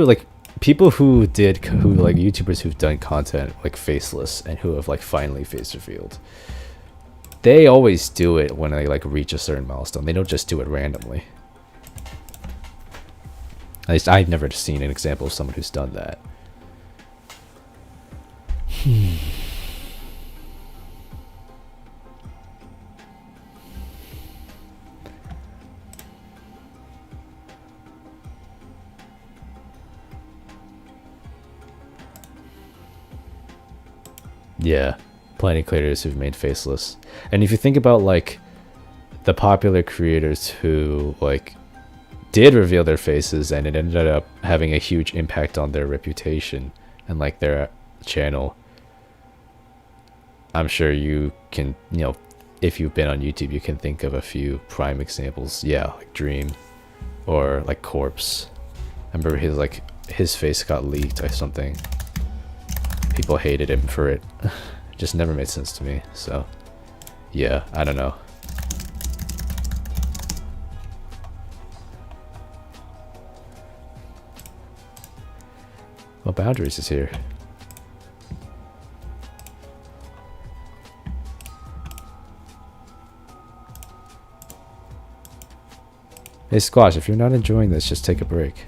like people who like YouTubers who've done content like faceless and who have like finally face revealed, they always do it when they like reach a certain milestone. They don't just do it randomly. At least I've never seen an example of someone who's done that. Yeah, plenty of creators who've made faceless. And if you think about like the popular creators who like did reveal their faces and it ended up having a huge impact on their reputation and like their channel, I'm sure you can, if you've been on YouTube, you can think of a few prime examples. Yeah, like Dream or like Corpse. I remember his face got leaked or something. People hated him for it. It just never made sense to me. So, yeah, I don't know. Well, Boundaries is here. Hey, Squash, if you're not enjoying this, just take a break.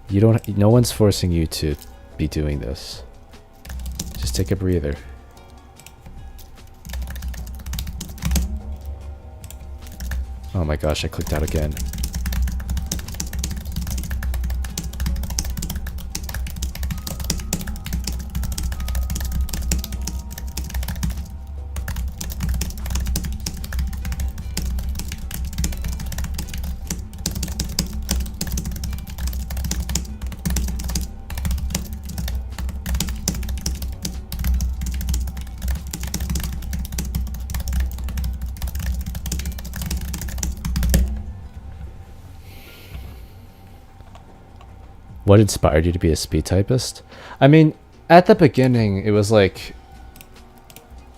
No one's forcing you to be doing this. Just take a breather. Oh my gosh, I clicked out again. What inspired you to be a speed typist? I mean, at the beginning, it was like,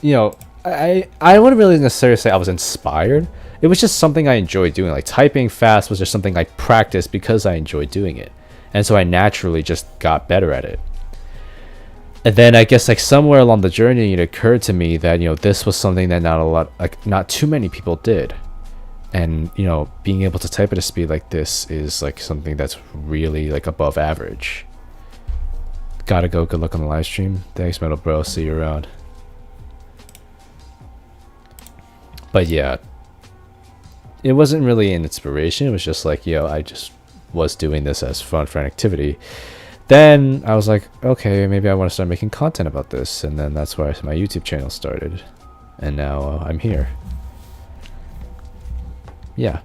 you know, I wouldn't really necessarily say I was inspired. It was just something I enjoyed doing. Like typing fast was just something I practiced because I enjoyed doing it, and so I naturally just got better at it. And then I guess like somewhere along the journey, it occurred to me that this was something that not too many people did, and being able to type at a speed like this is like something that's really like above average. Gotta go. Good luck on the live stream. Thanks, Metal Bro. See you around. But yeah, it wasn't really an inspiration. It was just like, I just was doing this as fun for an activity. Then I was like, okay, maybe I want to start making content about this. And then that's why my YouTube channel started. And now I'm here. Yeah.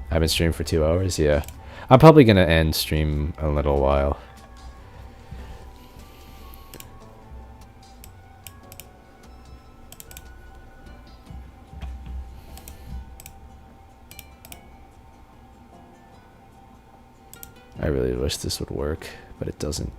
I've been streaming for 2 hours. Yeah. I'm probably going to end stream in a little while. I really wish this would work, but it doesn't.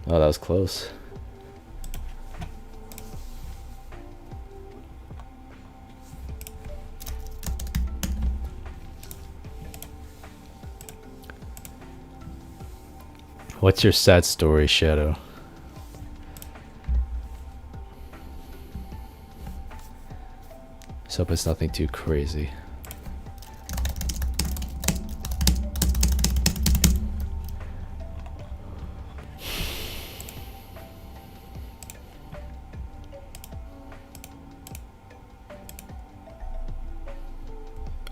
Oh, that was close. What's your sad story, Shadow? So hope it's nothing too crazy.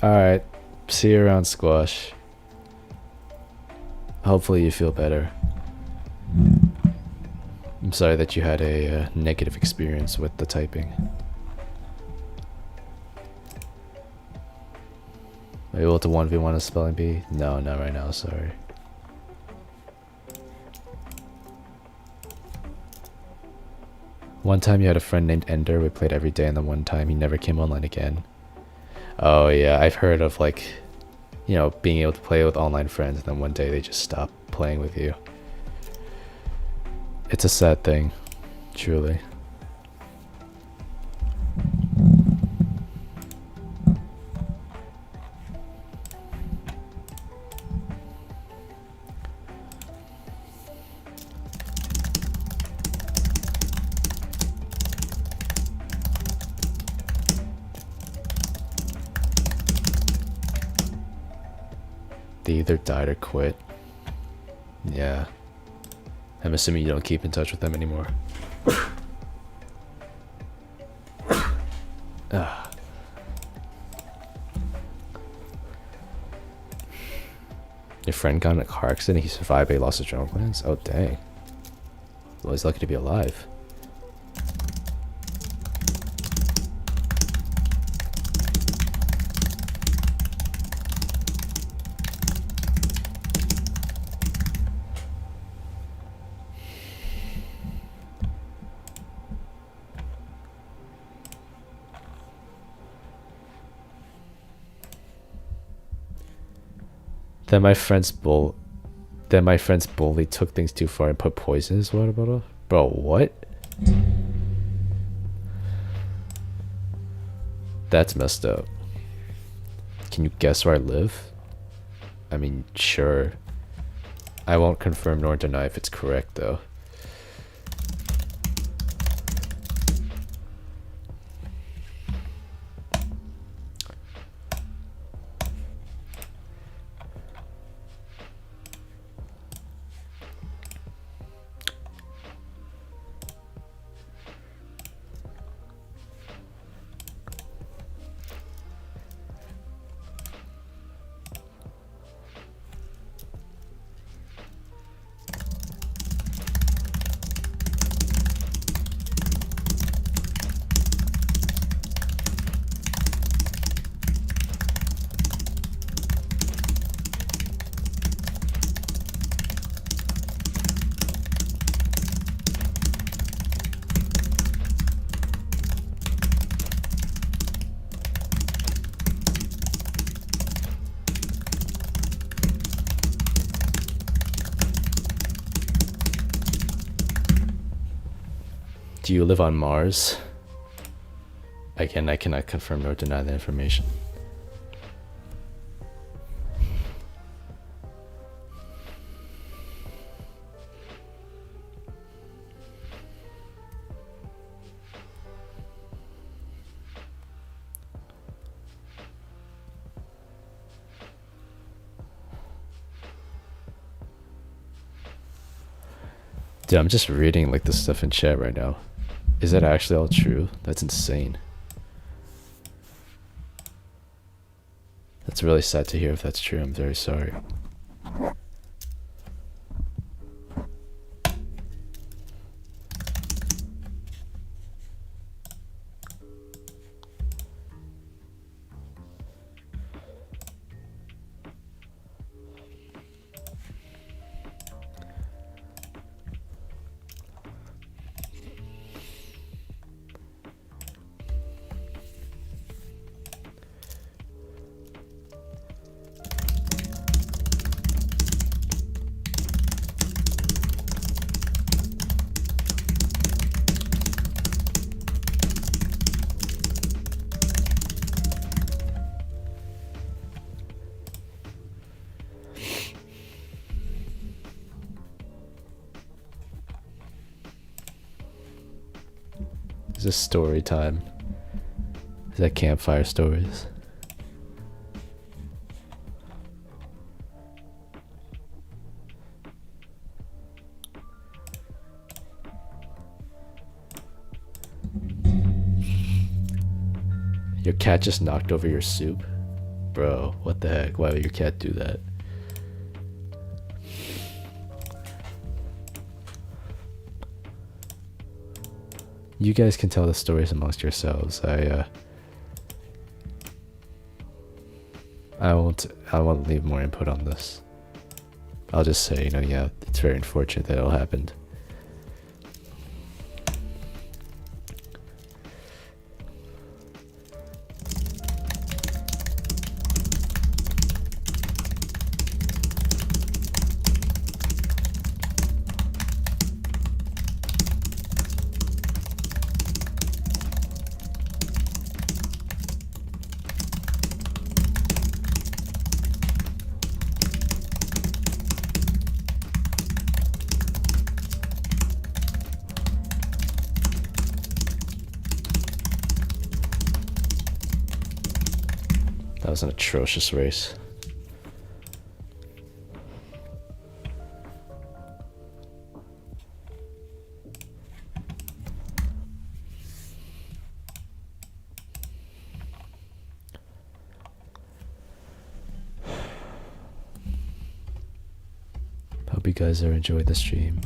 Alright, see you around, Squash. Hopefully you feel better. I'm sorry that you had a negative experience with the typing. Are you able to 1v1 a spelling bee? No, not right now, sorry. One time you had a friend named Ender, we played every day, and then one time he never came online again. Oh yeah, I've heard of like, being able to play with online friends and then one day they just stop playing with you. It's a sad thing, truly. They either died or quit. Yeah. I'm assuming you don't keep in touch with them anymore. Your friend got in a car accident, he survived but he lost his adrenal glands? Oh dang. Well, he's lucky to be alive. Then my friend's bully took things too far and put poison in his water bottle. Bro, what? That's messed up. Can you guess where I live? I mean, sure. I won't confirm nor deny if it's correct, though. Do you live on Mars? Again, I cannot confirm nor deny the information. Dude, I'm just reading like this stuff in chat right now. Is that actually all true? That's insane. That's really sad to hear if that's true. I'm very sorry. Is this story time? Is that campfire stories? Your cat just knocked over your soup? Bro, what the heck? Why would your cat do that? You guys can tell the stories amongst yourselves. I won't leave more input on this. I'll just say, you know, yeah, it's very unfortunate that it all happened. That was an atrocious race. Hope you guys are enjoying the stream.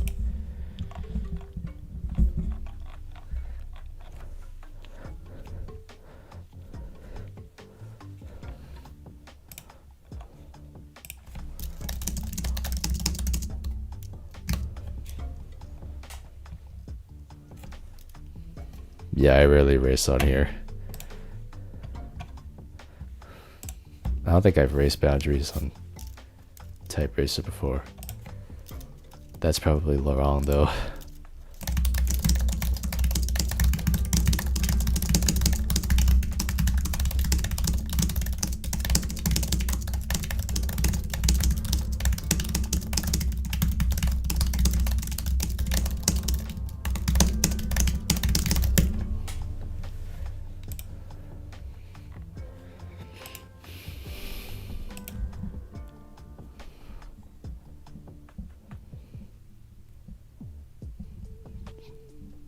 Yeah, I rarely race on here. I don't think I've raced boundaries on typeracer before. That's probably wrong though.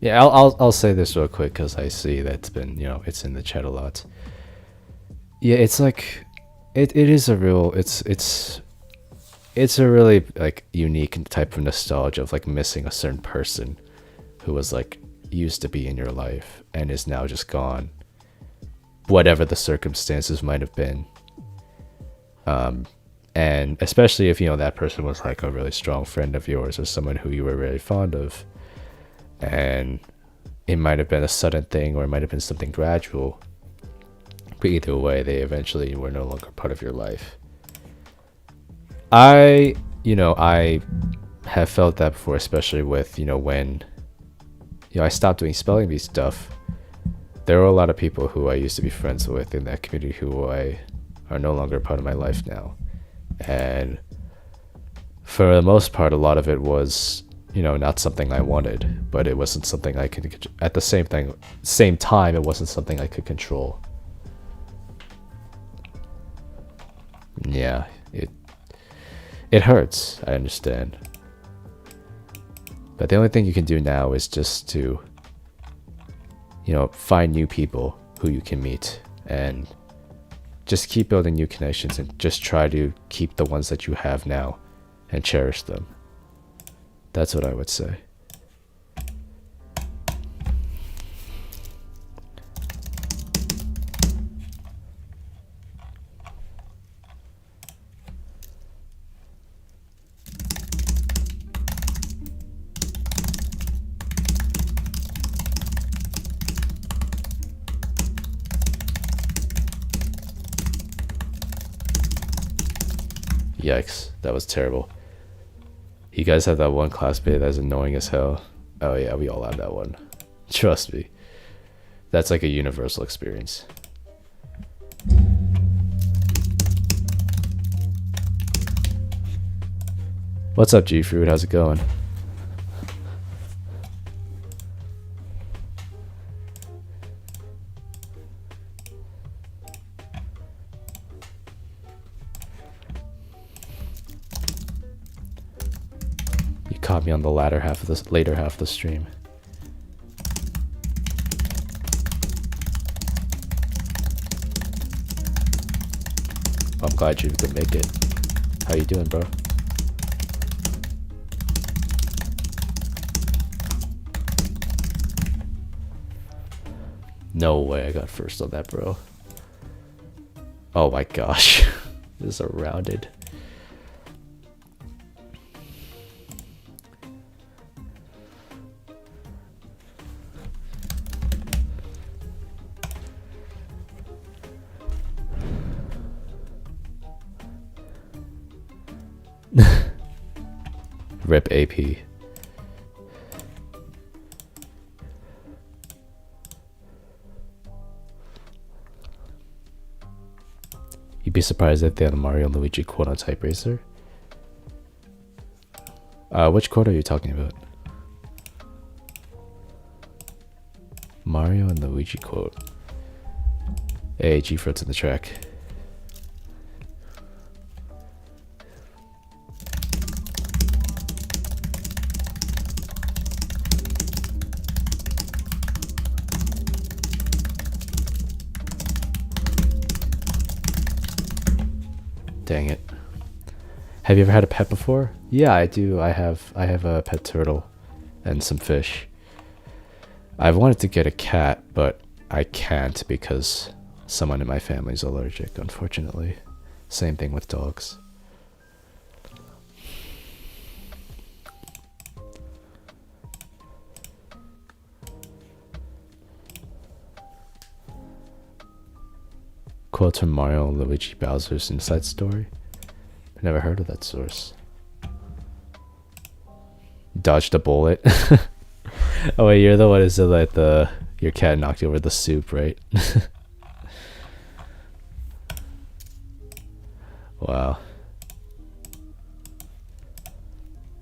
Yeah, I'll say this real quick because I see that's been, it's in the chat a lot. Yeah, it's like it is a real it's a really like unique type of nostalgia of like missing a certain person who was like used to be in your life and is now just gone, whatever the circumstances might have been. And especially if that person was like a really strong friend of yours or someone who you were really fond of, and it might have been a sudden thing or it might have been something gradual, but either way they eventually were no longer part of your life. I have felt that before, especially with when I stopped doing spelling bee stuff. There were a lot of people who I used to be friends with in that community who I are no longer part of my life now. And for the most part, a lot of it was, not something I wanted, but it wasn't something I could, at the same time, it wasn't something I could control. Yeah, it hurts, I understand. But the only thing you can do now is just to, find new people who you can meet and just keep building new connections and just try to keep the ones that you have now and cherish them. That's what I would say. Yikes, that was terrible. You guys have that one classmate that's annoying as hell. Oh yeah, we all have that one. Trust me. That's like a universal experience. What's up, G-Fruit? How's it going? Caught me on the later half of the stream. I'm glad you could make it. How you doing, bro? No way I got first on that, bro. Oh my gosh. This is a rounded. Rip AP. You'd be surprised if they had a Mario and Luigi quote on typeracer. Which quote are you talking about? Mario and Luigi quote. Hey, G-Fruit's in the track. Dang it. Have you ever had a pet before? Yeah, I do. I have a pet turtle and some fish. I've wanted to get a cat, but I can't because someone in my family is allergic, unfortunately. Same thing with dogs. Quotes from Mario and Luigi Bowser's Inside Story? I've never heard of that source. Dodged a bullet. Oh wait, you're the one who said that your cat knocked over the soup, right? Wow.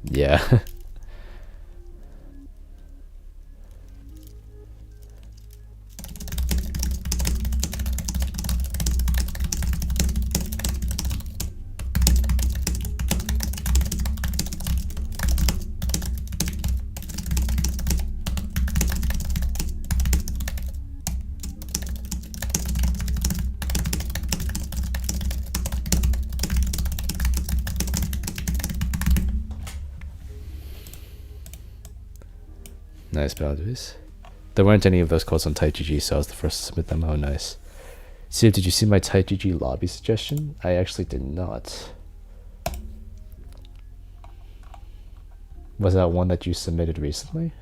Yeah. Nice boundaries. There weren't any of those codes on TypeGG, so I was the first to submit them. Oh, nice. Steve, did you see my TypeGG lobby suggestion? I actually did not. Was that one that you submitted recently?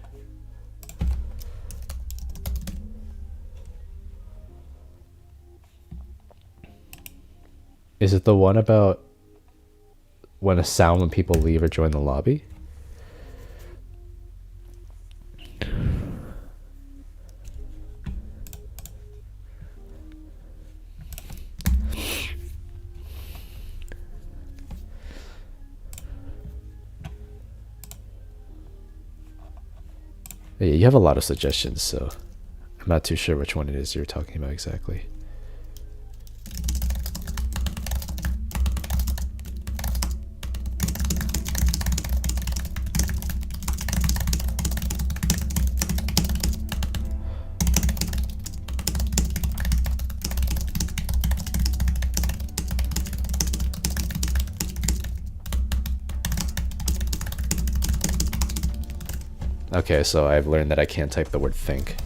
Is it the one about when a sound when people leave or join the lobby? Yeah, you have a lot of suggestions, so I'm not too sure which one it is you're talking about exactly. Okay, so I've learned that I can't type the word think.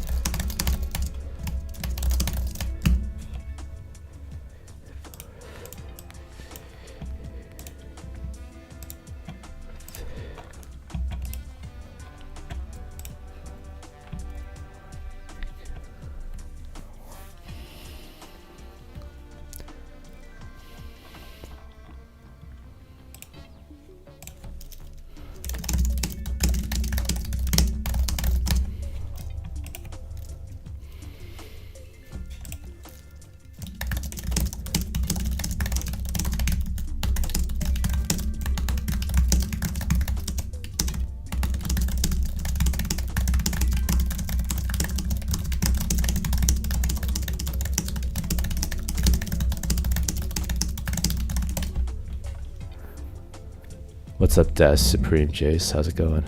What's up, Des Supreme Jace? How's it going?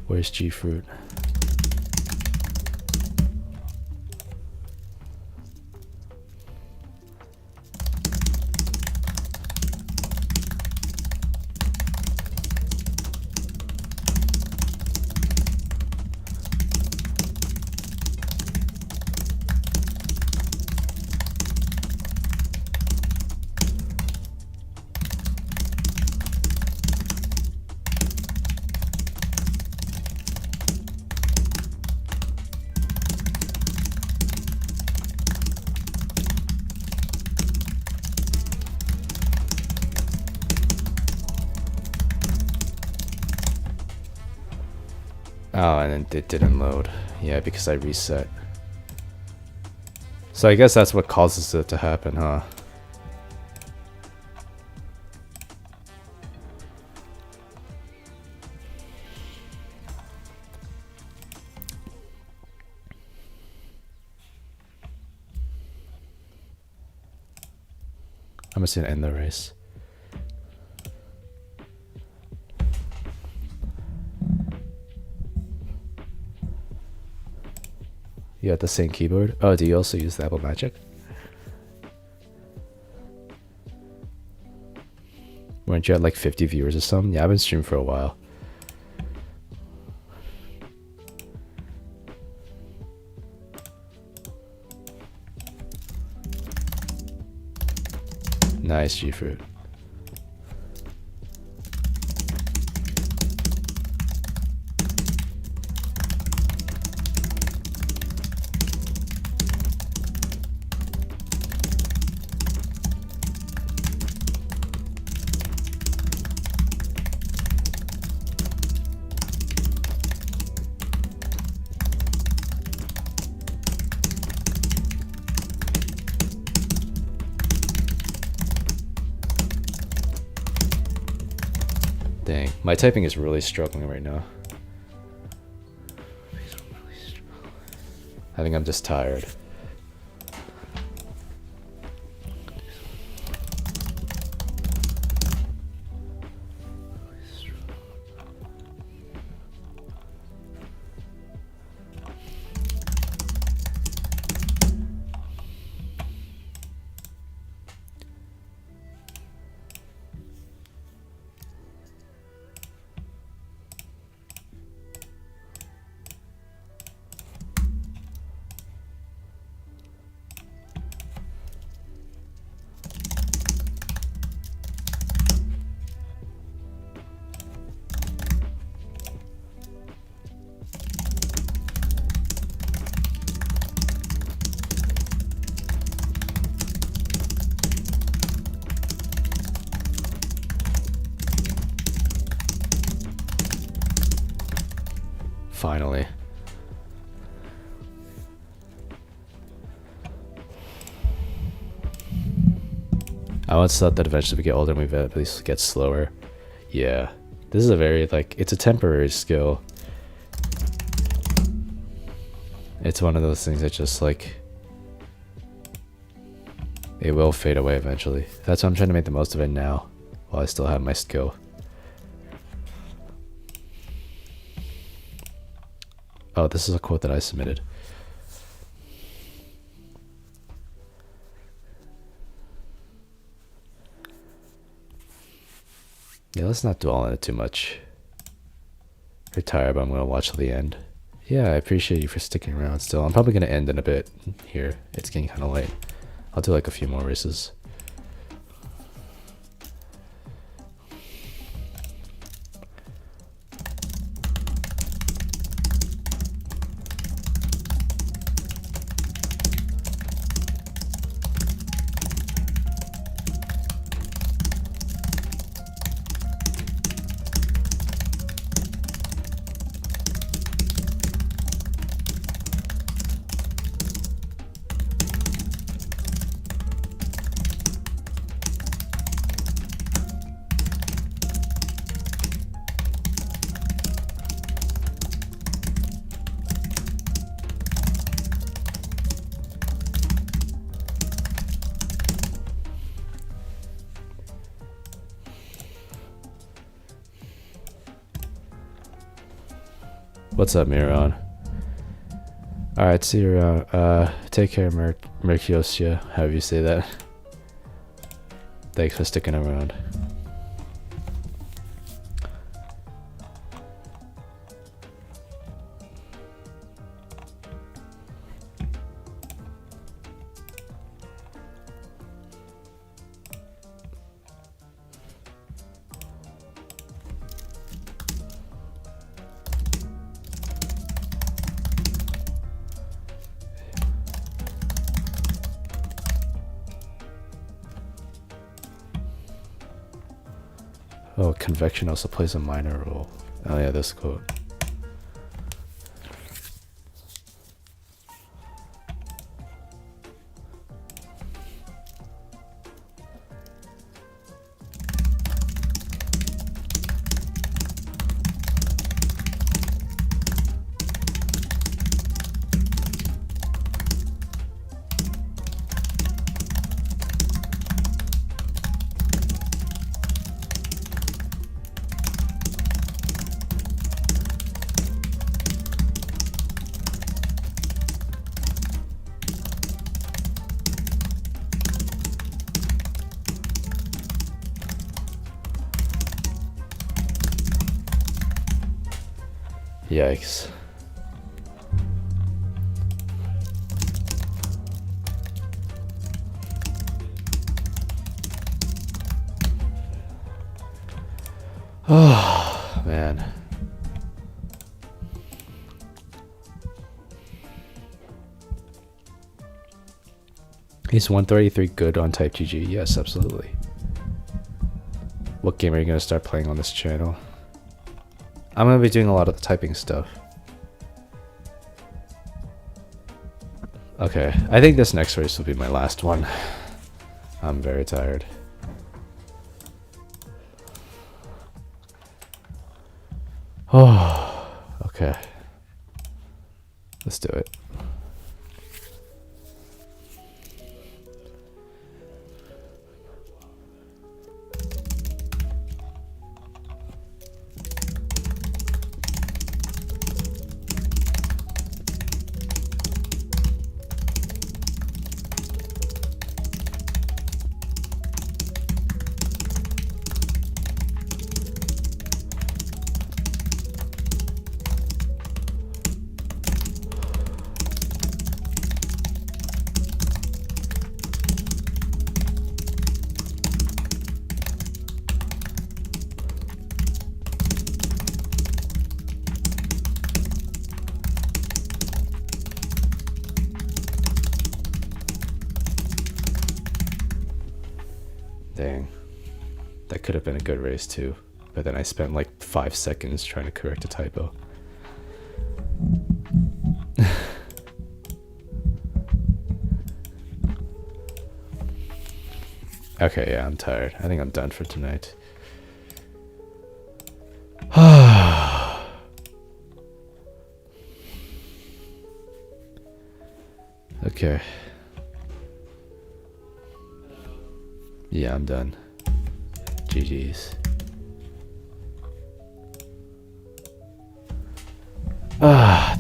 Where's G Fruit? Oh, and it didn't load. Yeah, because I reset. So I guess that's what causes it to happen, huh? I'm just gonna end the race. You got the same keyboard? Oh, do you also use the Apple Magic? Weren't you at like 50 viewers or something? Yeah, I've been streaming for a while. Nice, G-Fruit. Dang, my typing is really struggling right now. I think I'm just tired. Finally. I once thought that eventually we get older and we at least get slower. Yeah. This is a very, like, it's a temporary skill. It's one of those things that just, like, it will fade away eventually. That's why I'm trying to make the most of it now, while I still have my skill. Oh, this is a quote that I submitted. Yeah, let's not dwell on it too much. I'm tired, but I'm going to watch till the end. Yeah, I appreciate you for sticking around still. I'm probably going to end in a bit here. It's getting kind of late. I'll do like a few more races. What's up, Miron? Alright, see you around. Take care, Merciosia, however you say that. Thanks for sticking around. Oh, convection also plays a minor role. Oh yeah, this quote. Yikes. Oh, man. He's 133 good on Type GG. Yes, absolutely. What game are you going to start playing on this channel? I'm going to be doing a lot of the typing stuff. Okay, I think this next race will be my last one. I'm very tired. Okay. Let's do it. Dang. That could have been a good race too. But then I spent like 5 seconds trying to correct a typo. Okay, yeah, I'm tired. I think I'm done for tonight. Okay. Yeah, I'm done. GG's.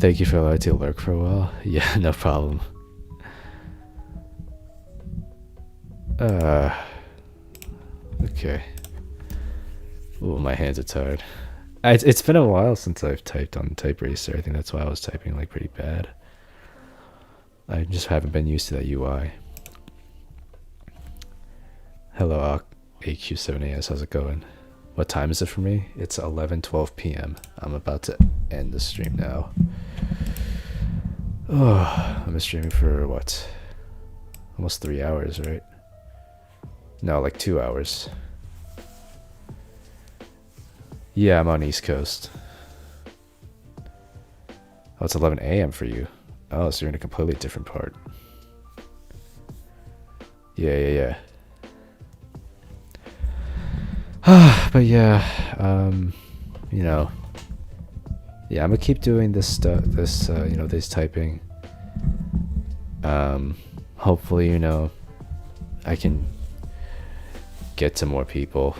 Thank you for allowing me to lurk for a while. Yeah, no problem. Okay. Ooh, my hands are tired. It's been a while since I've typed on typeracer. I think that's why I was typing like pretty bad. I just haven't been used to that UI. Hello, AQ7AS. How's it going? What time is it for me? It's 11:12 p.m. I'm about to end the stream now. Oh, I've been streaming for what? Almost 3 hours, right? No, like 2 hours. Yeah, I'm on East Coast. Oh, it's 11 a.m. for you. Oh, so you're in a completely different part. Yeah. But yeah, you know, yeah, I'm gonna keep doing this stuff, you know, this typing. Hopefully, you know, I can get to more people.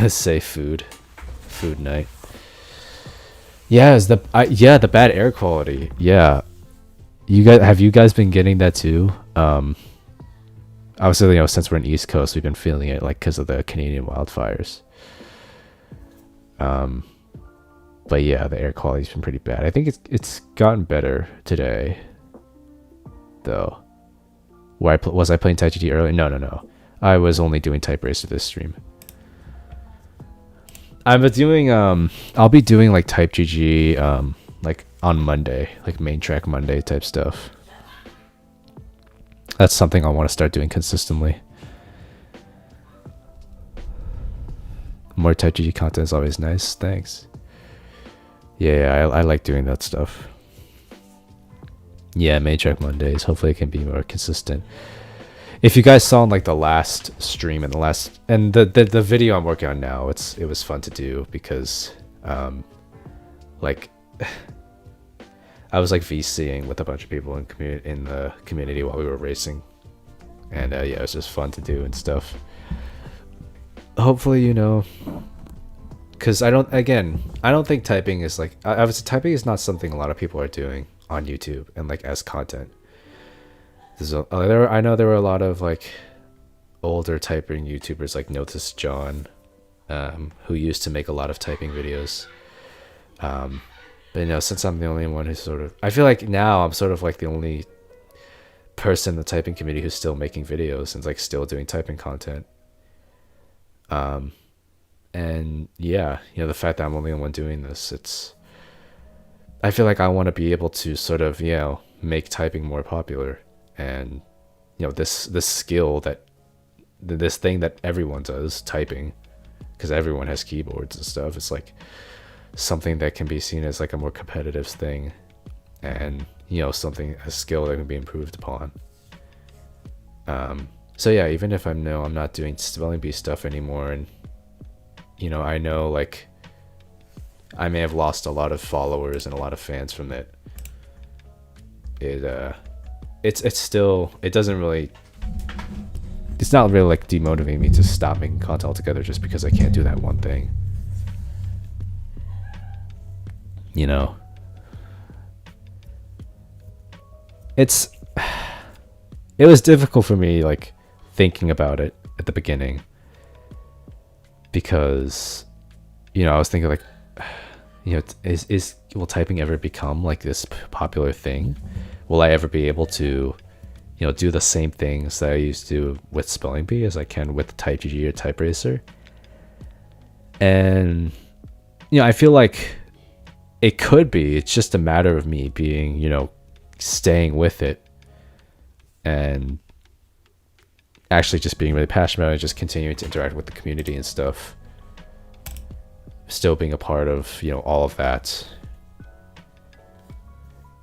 Say food night. Yeah, the bad air quality. Yeah, have you guys been getting that too? Obviously, you know, since we're in East Coast, we've been feeling it, like, because of the Canadian wildfires. But yeah, the air quality's been pretty bad. I think it's gotten better today, though. Was I playing TyGG earlier? No. I was only doing typeracer this stream. I'll be doing like typegg, like on Monday, like main track Monday type stuff. That's something I want to start doing consistently. More typegg content is always nice. Thanks. Yeah, I like doing that stuff. Yeah, main track Mondays. Hopefully it can be more consistent. If you guys saw in like the last stream and the video I'm working on now, it was fun to do because like I was like VCing with a bunch of people in the community while we were racing, and yeah, it was just fun to do and stuff. Hopefully, you know, because I don't think typing is like, obviously typing is not something a lot of people are doing on YouTube and like as content. I know there were a lot of like older typing YouTubers like Notice John, who used to make a lot of typing videos. But you know, since I'm the only one who's I feel like now I'm sort of like the only person in the typing community who's still making videos and like still doing typing content. And yeah, you know, the fact that I'm only the one doing this, I feel like I want to be able to sort of, you know, make typing more popular. And you know, this skill this thing that everyone does, typing, because everyone has keyboards and stuff, it's like something that can be seen as like a more competitive thing, and you know, a skill that can be improved upon. So yeah, even if I'm not doing spelling bee stuff anymore, and you know, I know like I may have lost a lot of followers and a lot of fans from it. It's still, it doesn't really, it's not really like demotivating me to stop making content altogether just because I can't do that one thing. You know, it was difficult for me, like, thinking about it at the beginning, because, you know, I was thinking like, you know, will typing ever become like this popular thing? Will I ever be able to, you know, do the same things that I used to do with Spelling Bee as I can with TypeGG or typeracer? And, you know, I feel like it could be. It's just a matter of me being, you know, staying with it and actually just being really passionate about it and just continuing to interact with the community and stuff. Still being a part of, you know, all of that.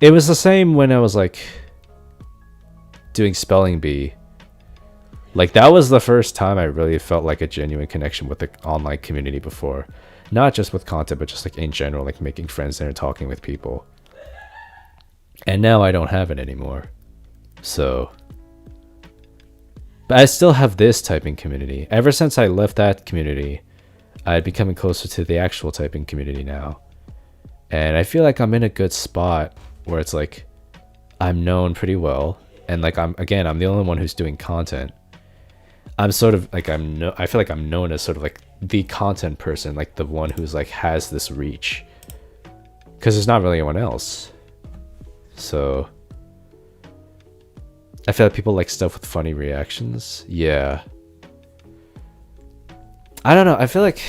It was the same when I was like doing Spelling Bee. Like, that was the first time I really felt like a genuine connection with the online community before. Not just with content, but just like in general, like making friends there and talking with people. And now I don't have it anymore. So, but I still have this typing community. Ever since I left that community, I'm becoming closer to the actual typing community now. And I feel like I'm in a good spot where it's like I'm known pretty well, and like I'm the only one who's doing content. I'm sort of like I feel like I'm known as sort of like the content person, like the one who's like has this reach, because there's not really anyone else. So I feel like people like stuff with funny reactions. Yeah, I don't know. I feel like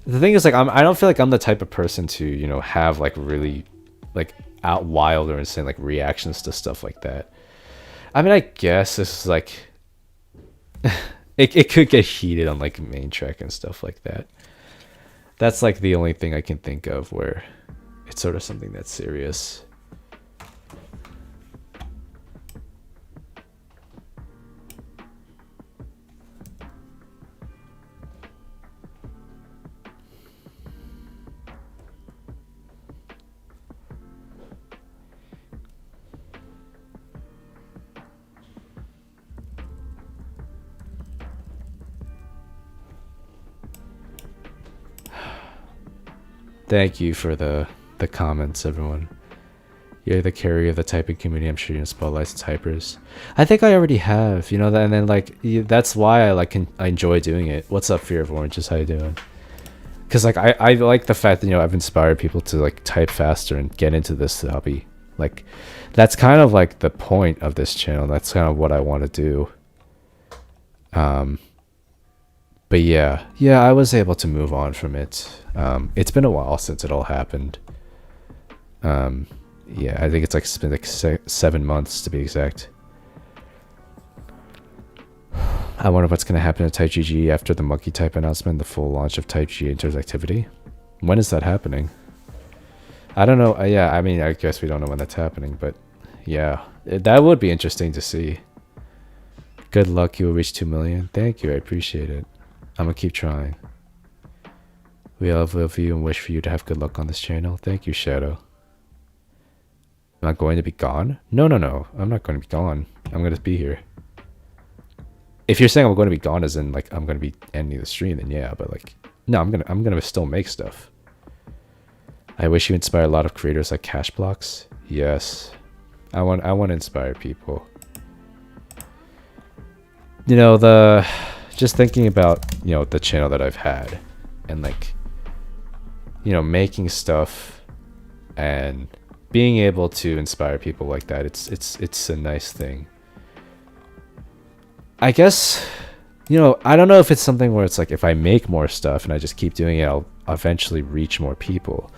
the thing is, like, I don't feel like I'm the type of person to, you know, have like really like out wild or insane like reactions to stuff like that. I mean, I guess this is like it could get heated on like main track and stuff like that. That's like the only thing I can think of where it's sort of something that's serious. Thank you for the comments, everyone. You're the carrier of the typing community. I'm sure you know spotlights typers. I think I already have, you know, that, and then like that's why I like I enjoy doing it. What's up, Fear of Oranges? How you doing? Because like I like the fact that, you know, I've inspired people to like type faster and get into this hobby. Like, that's kind of like the point of this channel. That's kind of what I want to do. But yeah, I was able to move on from it. It's been a while since it all happened. Yeah, I think it's been like 7 months to be exact. I wonder what's going to happen to TypeGG after the monkey type announcement, the full launch of TypeGG interactivity. When is that happening? I don't know. Yeah, I mean, I guess we don't know when that's happening, but yeah, that would be interesting to see. Good luck, you will reach 2 million. Thank you, I appreciate it. I'm gonna keep trying. We all love you and wish for you to have good luck on this channel. Thank you, Shadow. Am I going to be gone? No. I'm not going to be gone. I'm going to be here. If you're saying I'm going to be gone as in like I'm going to be ending the stream, then yeah, but like no, I'm going to still make stuff. I wish you inspire a lot of creators like Cash Blocks. Yes. I want to inspire people. You know, just thinking about, you know, the channel that I've had and like, you know, making stuff and being able to inspire people like that, it's a nice thing. I guess, you know, I don't know if it's something where it's like if I make more stuff and I just keep doing it, I'll eventually reach more people.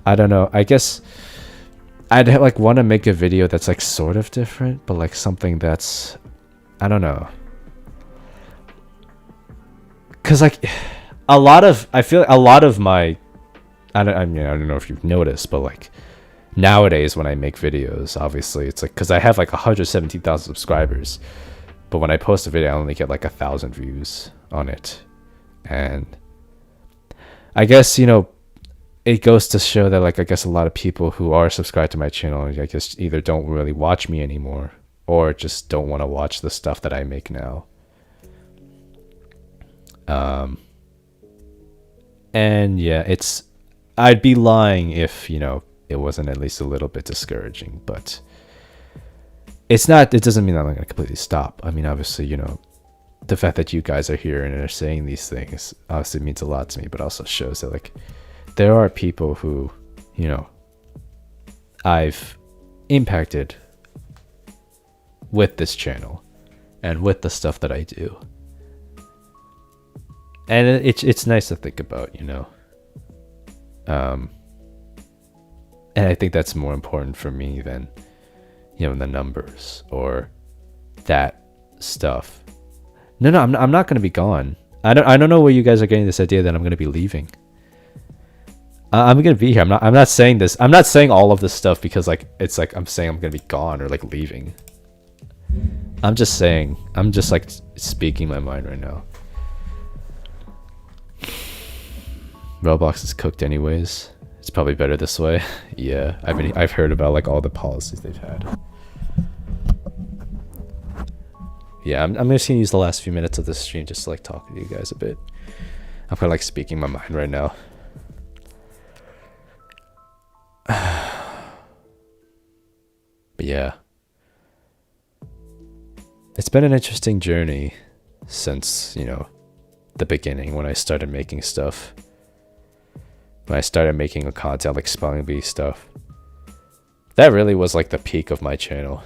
I don't know. I guess I'd like want to make a video that's like sort of different, but like something that's, I don't know. Cause like I feel like a lot of my, I don't know if you've noticed, but like nowadays when I make videos, obviously it's like, cause I have like 117,000 subscribers, but when I post a video, I only get like 1,000 views on it. And I guess, you know, it goes to show that, like, I guess a lot of people who are subscribed to my channel, I guess, either don't really watch me anymore or just don't want to watch the stuff that I make now. And yeah, I'd be lying if, it wasn't at least a little bit discouraging, but it doesn't mean that I'm going to completely stop. I mean, obviously, the fact that you guys are here and are saying these things obviously means a lot to me, but also shows that, like, there are people who, I've impacted with this channel and with the stuff that I do. And it's nice to think about, and I think that's more important for me than, the numbers or that stuff. No, I'm not going to be gone. I don't know where you guys are getting this idea that I'm going to be leaving. I'm going to be here. I'm not saying this. I'm not saying all of this stuff because, like, it's like I'm saying I'm going to be gone or, like, leaving. I'm just like speaking my mind right now. Roblox is cooked anyways. It's probably better this way. Yeah, I've heard about, like, all the policies they've had. Yeah, I'm just gonna use the last few minutes of this stream just to, like, talk to you guys a bit. I'm kind of, like, speaking my mind right now. But yeah, it's been an interesting journey since, the beginning when I started making stuff. When I started making a content like Spelling Bee stuff. That really was, like, the peak of my channel.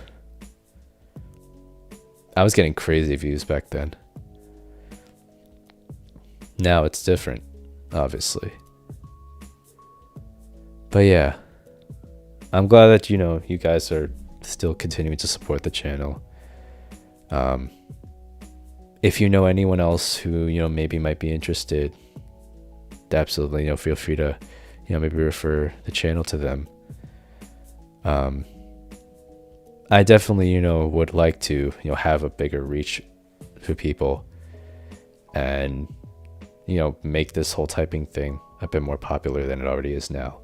I was getting crazy views back then. Now it's different, obviously. But yeah, I'm glad that, you guys are still continuing to support the channel. If you know anyone else who, maybe might be interested, absolutely, feel free to, maybe refer the channel to them. I definitely, would like to, have a bigger reach for people and, make this whole typing thing a bit more popular than it already is now.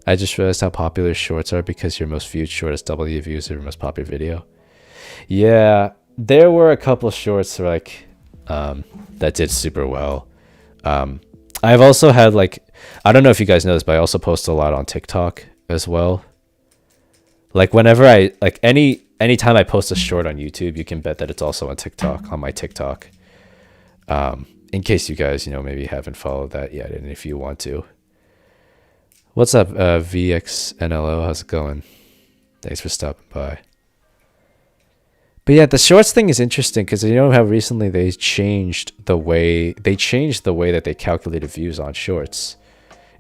I just realized how popular shorts are because your most viewed short is double the views of your most popular video. Yeah, there were a couple shorts like that did super well. I've also had, like, I don't know if you guys know this, but I also post a lot on TikTok as well. Like, whenever anytime I post a short on YouTube, you can bet that it's also on TikTok, on my TikTok. In case you guys, maybe haven't followed that yet, and if you want to. What's up, VXNLO? How's it going? Thanks for stopping by. But yeah, the shorts thing is interesting because how recently they changed the way that they calculated views on shorts.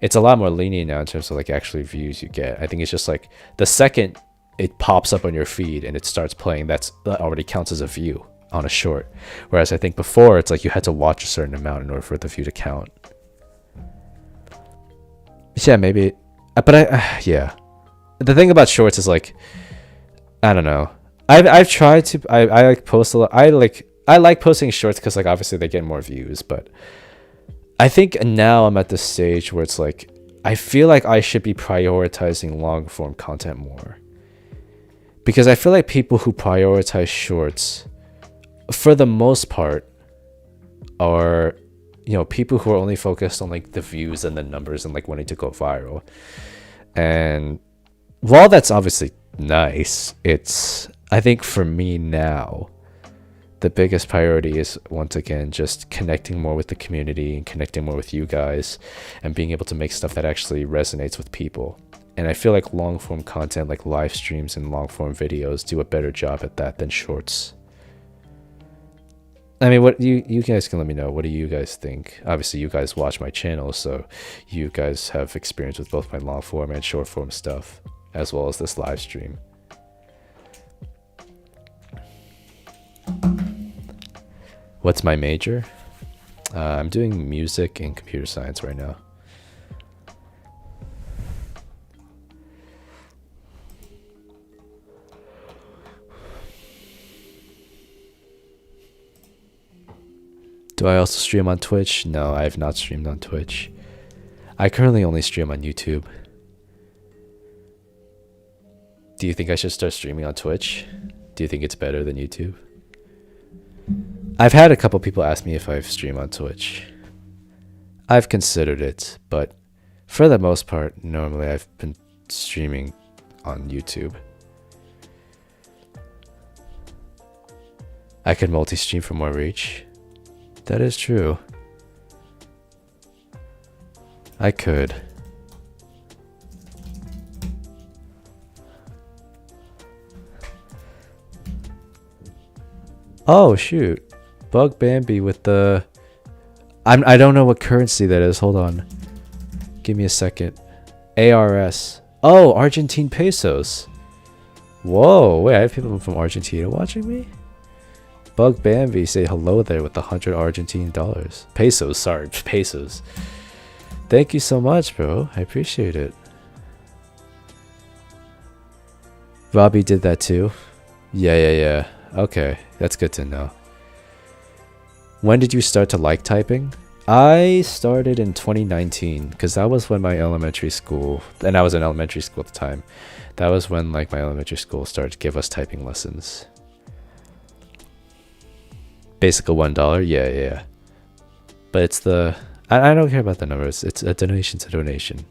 It's a lot more lenient now in terms of, like, actually views you get. I think it's just like the second it pops up on your feed and it starts playing, that already counts as a view on a short. Whereas I think before it's like you had to watch a certain amount in order for the view to count. Yeah, maybe, but yeah. The thing about shorts is, like, I don't know. I've tried to I like post a lot. I like posting shorts because, like, obviously they get more views, but I think now I'm at the stage where it's like I feel like I should be prioritizing long form content more, because I feel like people who prioritize shorts for the most part are people who are only focused on, like, the views and the numbers and, like, wanting to go viral. And while that's obviously nice, I think for me now, the biggest priority is, once again, just connecting more with the community and connecting more with you guys and being able to make stuff that actually resonates with people. And I feel like long form content, like live streams and long form videos, do a better job at that than shorts. I mean, what you guys can let me know. What do you guys think? Obviously, you guys watch my channel, so you guys have experience with both my long form and short form stuff, as well as this live stream. What's my major? I'm doing music and computer science right now. Do I also stream on Twitch? No, I have not streamed on Twitch. I currently only stream on YouTube. Do you think I should start streaming on Twitch? Do you think it's better than YouTube? I've had a couple people ask me if I've streamed on Twitch. I've considered it, but for the most part, normally I've been streaming on YouTube. I could multi-stream for more reach. That is true. I could. Oh shoot. Bug Bambi with the I don't know what currency that is. Hold on. Give me a second. ARS. Oh, Argentine pesos. Whoa, wait, I have people from Argentina watching me? Bug Bambi, say hello there with 100 Argentine dollars. Pesos, sorry, pesos. Thank you so much, bro. I appreciate it. Robbie did that too? Yeah. Okay, that's good to know. When did you start to like typing? I started in 2019 because that was when my elementary school, and I was in elementary school at the time. That was when like my elementary school started to give us typing lessons. Basically $1, yeah. But it's the, I don't care about the numbers. It's a donation's a donation.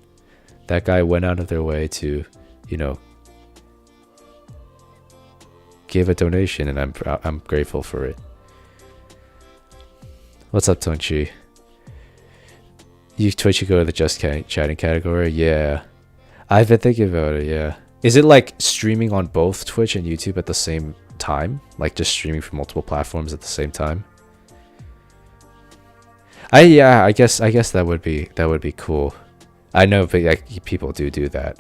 That guy went out of their way to, you know, give a donation, and I'm grateful for it. What's up, Tongchi? You Twitch, you go to the just chatting category? Yeah. I've been thinking about it, yeah. Is it like streaming on both Twitch and YouTube at the same time? Like just streaming from multiple platforms at the same time? I guess that would be cool. I know like, people do that.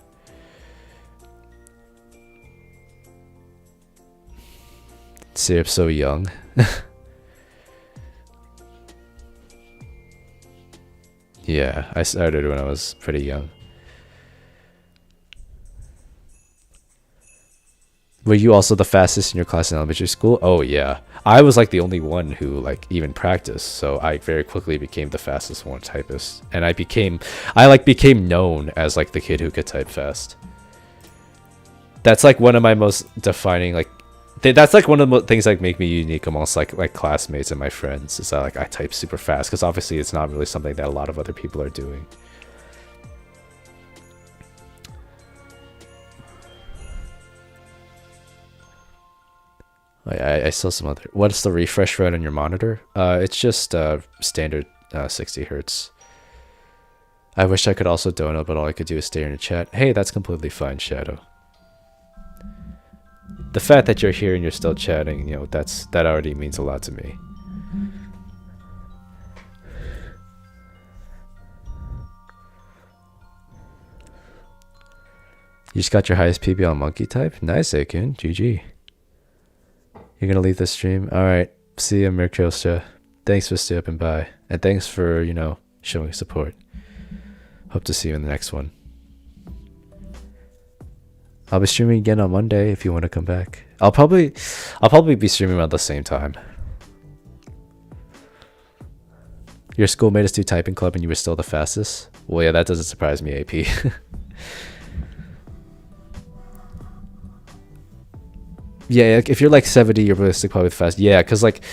Syrup's so young. Yeah, I started when I was pretty young. Were you also the fastest in your class in elementary school? Oh yeah. I was like the only one who like even practiced, so I very quickly became the fastest one typist. And I became known as like the kid who could type fast. That's like one of my most defining like that's like one of the things that make me unique amongst like classmates and my friends, is that like I type super fast, because obviously it's not really something that a lot of other people are doing. I saw some other. What's the refresh rate on your monitor? It's just standard 60 hertz. I wish I could also donate, but all I could do is stay in the chat. Hey, that's completely fine, Shadow. The fact that you're here and you're still chatting, you know, that already means a lot to me. You just got your highest PB on monkey type? Nice, Akun. GG. You're gonna leave the stream? Alright. See you, Mirkosha. Thanks for stopping by. And thanks for, you know, showing support. Hope to see you in the next one. I'll be streaming again on Monday if you want to come back. I'll probably be streaming around the same time. Your school made us do typing club and you were still the fastest? Well, yeah, that doesn't surprise me, AP. Yeah, if you're like 70, you're realistic probably fast. Yeah, because like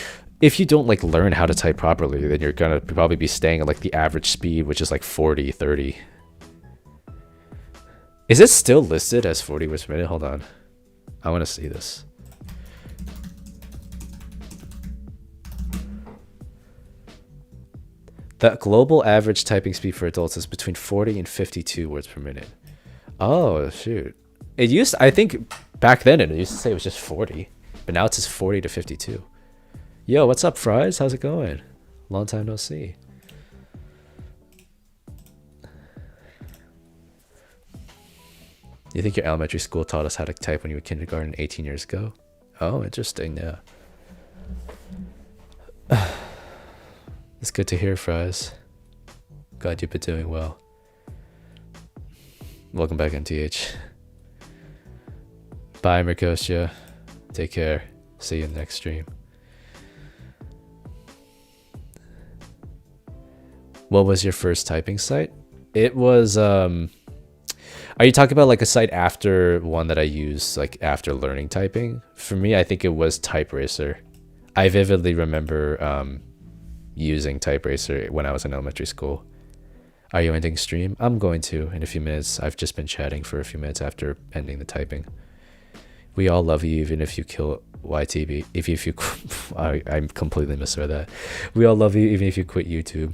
if you don't like learn how to type properly, then you're gonna probably be staying at like the average speed, which is like 40, 30. Is it still listed as 40 words per minute? Hold on. I want to see this. The global average typing speed for adults is between 40 and 52 words per minute. Oh, shoot. It used, I think back then it used to say it was just 40, but now it says 40 to 52. Yo, what's up, Fries? How's it going? Long time no see. You think your elementary school taught us how to type when you were kindergarten 18 years ago? Oh, interesting, yeah. It's good to hear, Fries. Glad you've been doing well. Welcome back, MTH. Bye, Mercosia. Take care. See you in the next stream. What was your first typing site? It was are you talking about like a site after one that I used like after learning typing? For me, I think it was typeracer. I vividly remember using typeracer when I was in elementary school. Are you ending stream? I'm going to in a few minutes. I've just been chatting for a few minutes after ending the typing. We all love you even if you kill YTB. If you I completely misread that. We all love you even if you quit YouTube.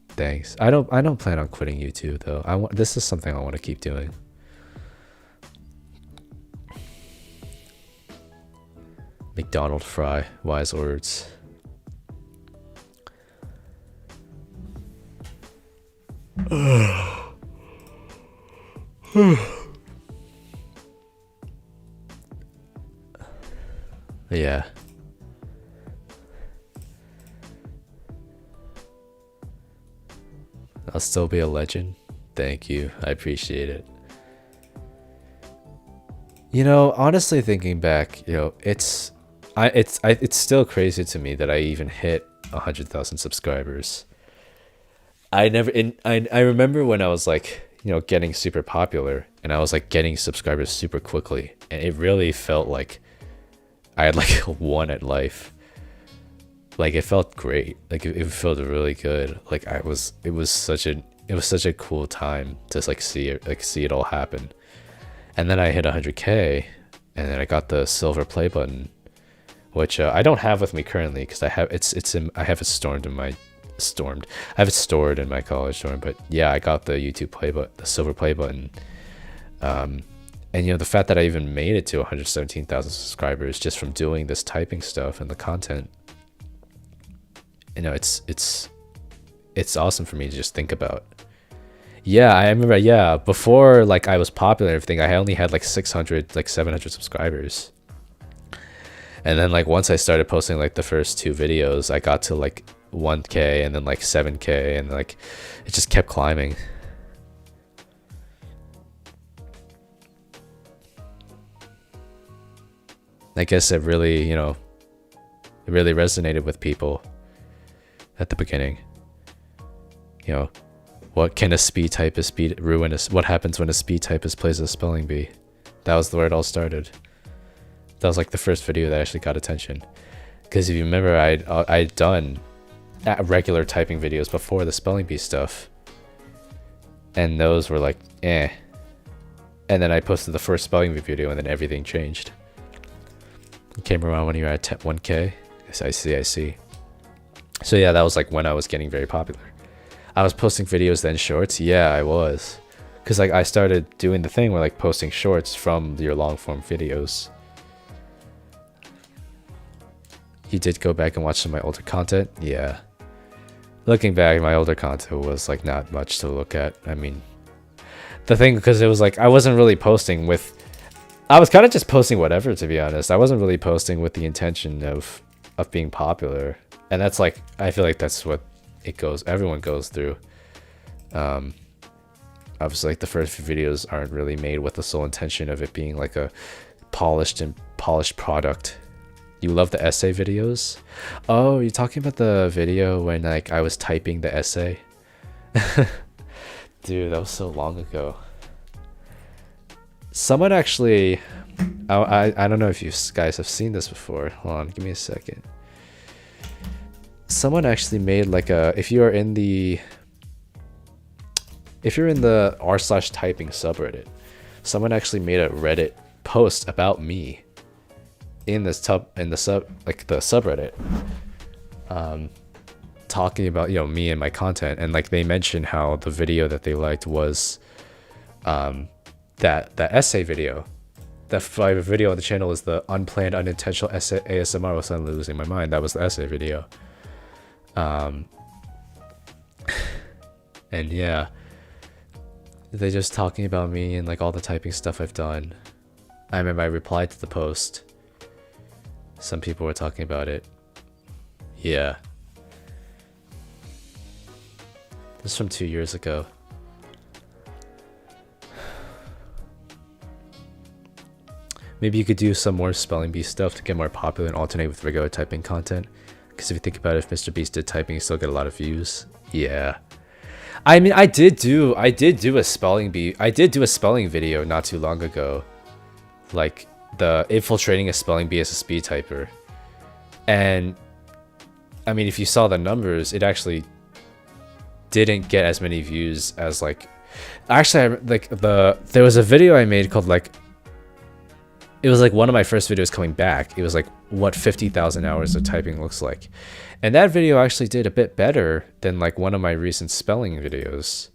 Thanks. I don't plan on quitting YouTube though. This is something I want to keep doing. McDonald fry, wise words. Yeah. I'll still be a legend. Thank you. I appreciate it. You know, honestly thinking back, you know, it's still crazy to me that I even hit 100,000 subscribers. I remember when I was like, you know, getting super popular and I was like getting subscribers super quickly, and it really felt like I had like won at life. Like it felt great. Like it felt really good. Like it was such a cool time to like see it all happen. And then I hit 100K, and then I got the silver play button, which I don't have with me currently because I have it stored in my college dorm. But yeah, I got the YouTube play button, the silver play button. And you know, the fact that I even made it to 117,000 subscribers just from doing this typing stuff and the content, you know, it's awesome for me to just think about. Yeah, I remember. Yeah, before like I was popular and everything, I only had like 600, like 700 subscribers. And then like once I started posting like the first 2 videos, I got to like 1K and then like 7K, and like it just kept climbing. I guess it really, you know, it really resonated with people at the beginning. You know, what can a speed typist ruin us? What happens when a speed typist plays a spelling bee? That was where it all started. That was like the first video that actually got attention. Because if you remember, I'd done regular typing videos before the spelling bee stuff, and those were like eh. And then I posted the first spelling bee video, and then everything changed. It came around when you were at 1K. I see. So yeah, that was like when I was getting very popular. I was posting videos then shorts. Yeah, I was. Because like I started doing the thing where like posting shorts from your long form videos. You did go back and watch some of my older content? Yeah. Looking back, my older content was like not much to look at. I mean, the thing, because it was like I wasn't really posting with... I was kind of just posting whatever, to be honest. I wasn't really posting with the intention of being popular. And that's like, I feel like that's what everyone goes through. Obviously like the first few videos aren't really made with the sole intention of it being like a polished product. You love the essay videos? Oh, you're talking about the video when like I was typing the essay? Dude, that was so long ago. Someone actually, I don't know if you guys have seen this before. Hold on, give me a second. Someone actually made like a, if you're in the r/typing subreddit, someone actually made a Reddit post about me in the subreddit, talking about, you know, me and my content, and like they mentioned how the video that they liked was that essay video. That video on the channel is the unplanned unintentional essay ASMR was suddenly losing my mind. That was the essay video. And yeah, they're just talking about me and like all the typing stuff I've done. I remember I replied to the post. Some people were talking about it. Yeah. This is from 2 years ago. Maybe you could do some more spelling bee stuff to get more popular and alternate with regular typing content. Because if you think about it, if Mr. Beast did typing, he'd still get a lot of views. Yeah. I mean, I did do a spelling bee. I did do a spelling video not too long ago, like the infiltrating a spelling bee as a speed typer. And I mean, if you saw the numbers, it actually didn't get as many views as like. Actually, there was a video I made called like. It was like one of my first videos coming back. It was like what 50,000 hours of typing looks like. And that video actually did a bit better than like one of my recent spelling videos.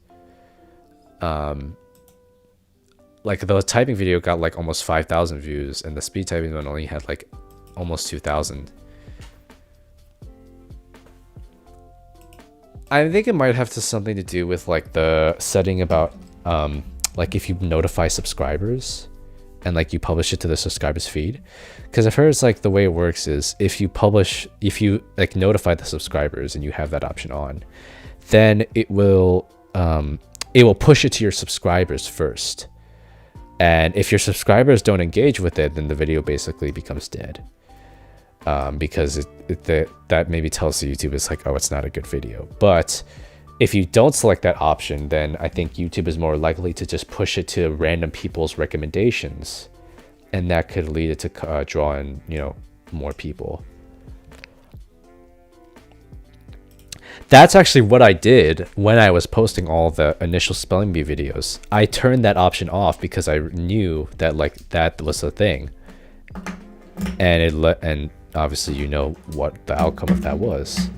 Like the typing video got like almost 5,000 views and the speed typing one only had like almost 2,000. I think it might have something to do with like the setting about like if you notify subscribers and like you publish it to the subscribers feed, because I've heard it's like the way it works is if you like notify the subscribers and you have that option on, then it will push it to your subscribers first, and if your subscribers don't engage with it, then the video basically becomes dead, because that maybe tells YouTube it's like, oh, it's not a good video. But if you don't select that option, then I think YouTube is more likely to just push it to random people's recommendations, and that could lead it to draw in, more people. That's actually what I did when I was posting all the initial spelling bee videos. I turned that option off because I knew that like that was the thing, and obviously you know what the outcome of that was.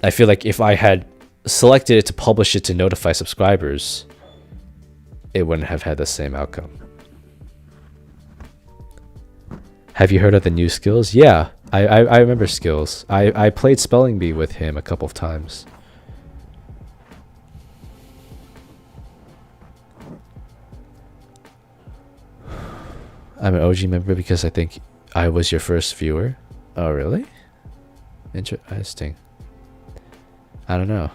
I feel like if I had selected it to publish it to notify subscribers, it wouldn't have had the same outcome. Have you heard of the new Skills? Yeah, I remember Skills. I played Spelling Bee with him a couple of times. I'm an OG member because I think I was your first viewer. Oh, really? Interesting. I don't know.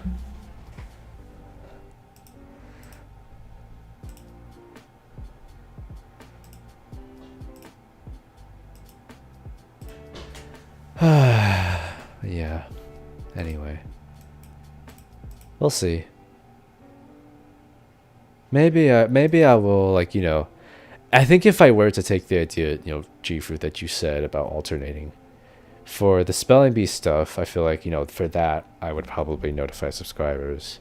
Yeah. Anyway. We'll see. Maybe I will, like, I think if I were to take the idea, G-Fruit, that you said about alternating, for the spelling bee stuff, I feel like, for that, I would probably notify subscribers.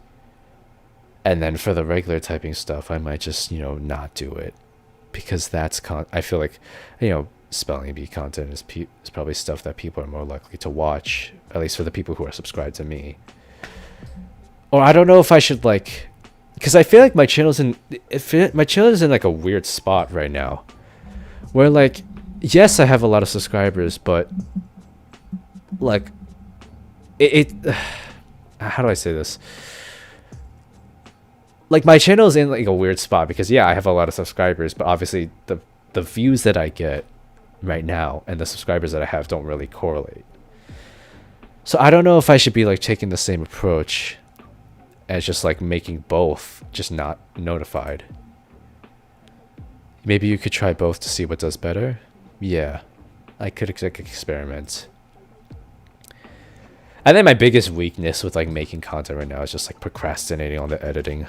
And then for the regular typing stuff, I might just, not do it. Because that's, I feel like, spelling bee content is probably stuff that people are more likely to watch, at least for the people who are subscribed to me. Or I don't know if I should, like, because I feel like my channel's in like a weird spot right now, where like, yes, I have a lot of subscribers, but like, how do I say this? Like, my channel is in like a weird spot because, yeah, I have a lot of subscribers, but obviously the views that I get right now and the subscribers that I have don't really correlate. So I don't know if I should be like taking the same approach as just like making both just not notified. Maybe you could try both to see what does better. Yeah, I could experiment. I think my biggest weakness with like making content right now is just like procrastinating on the editing.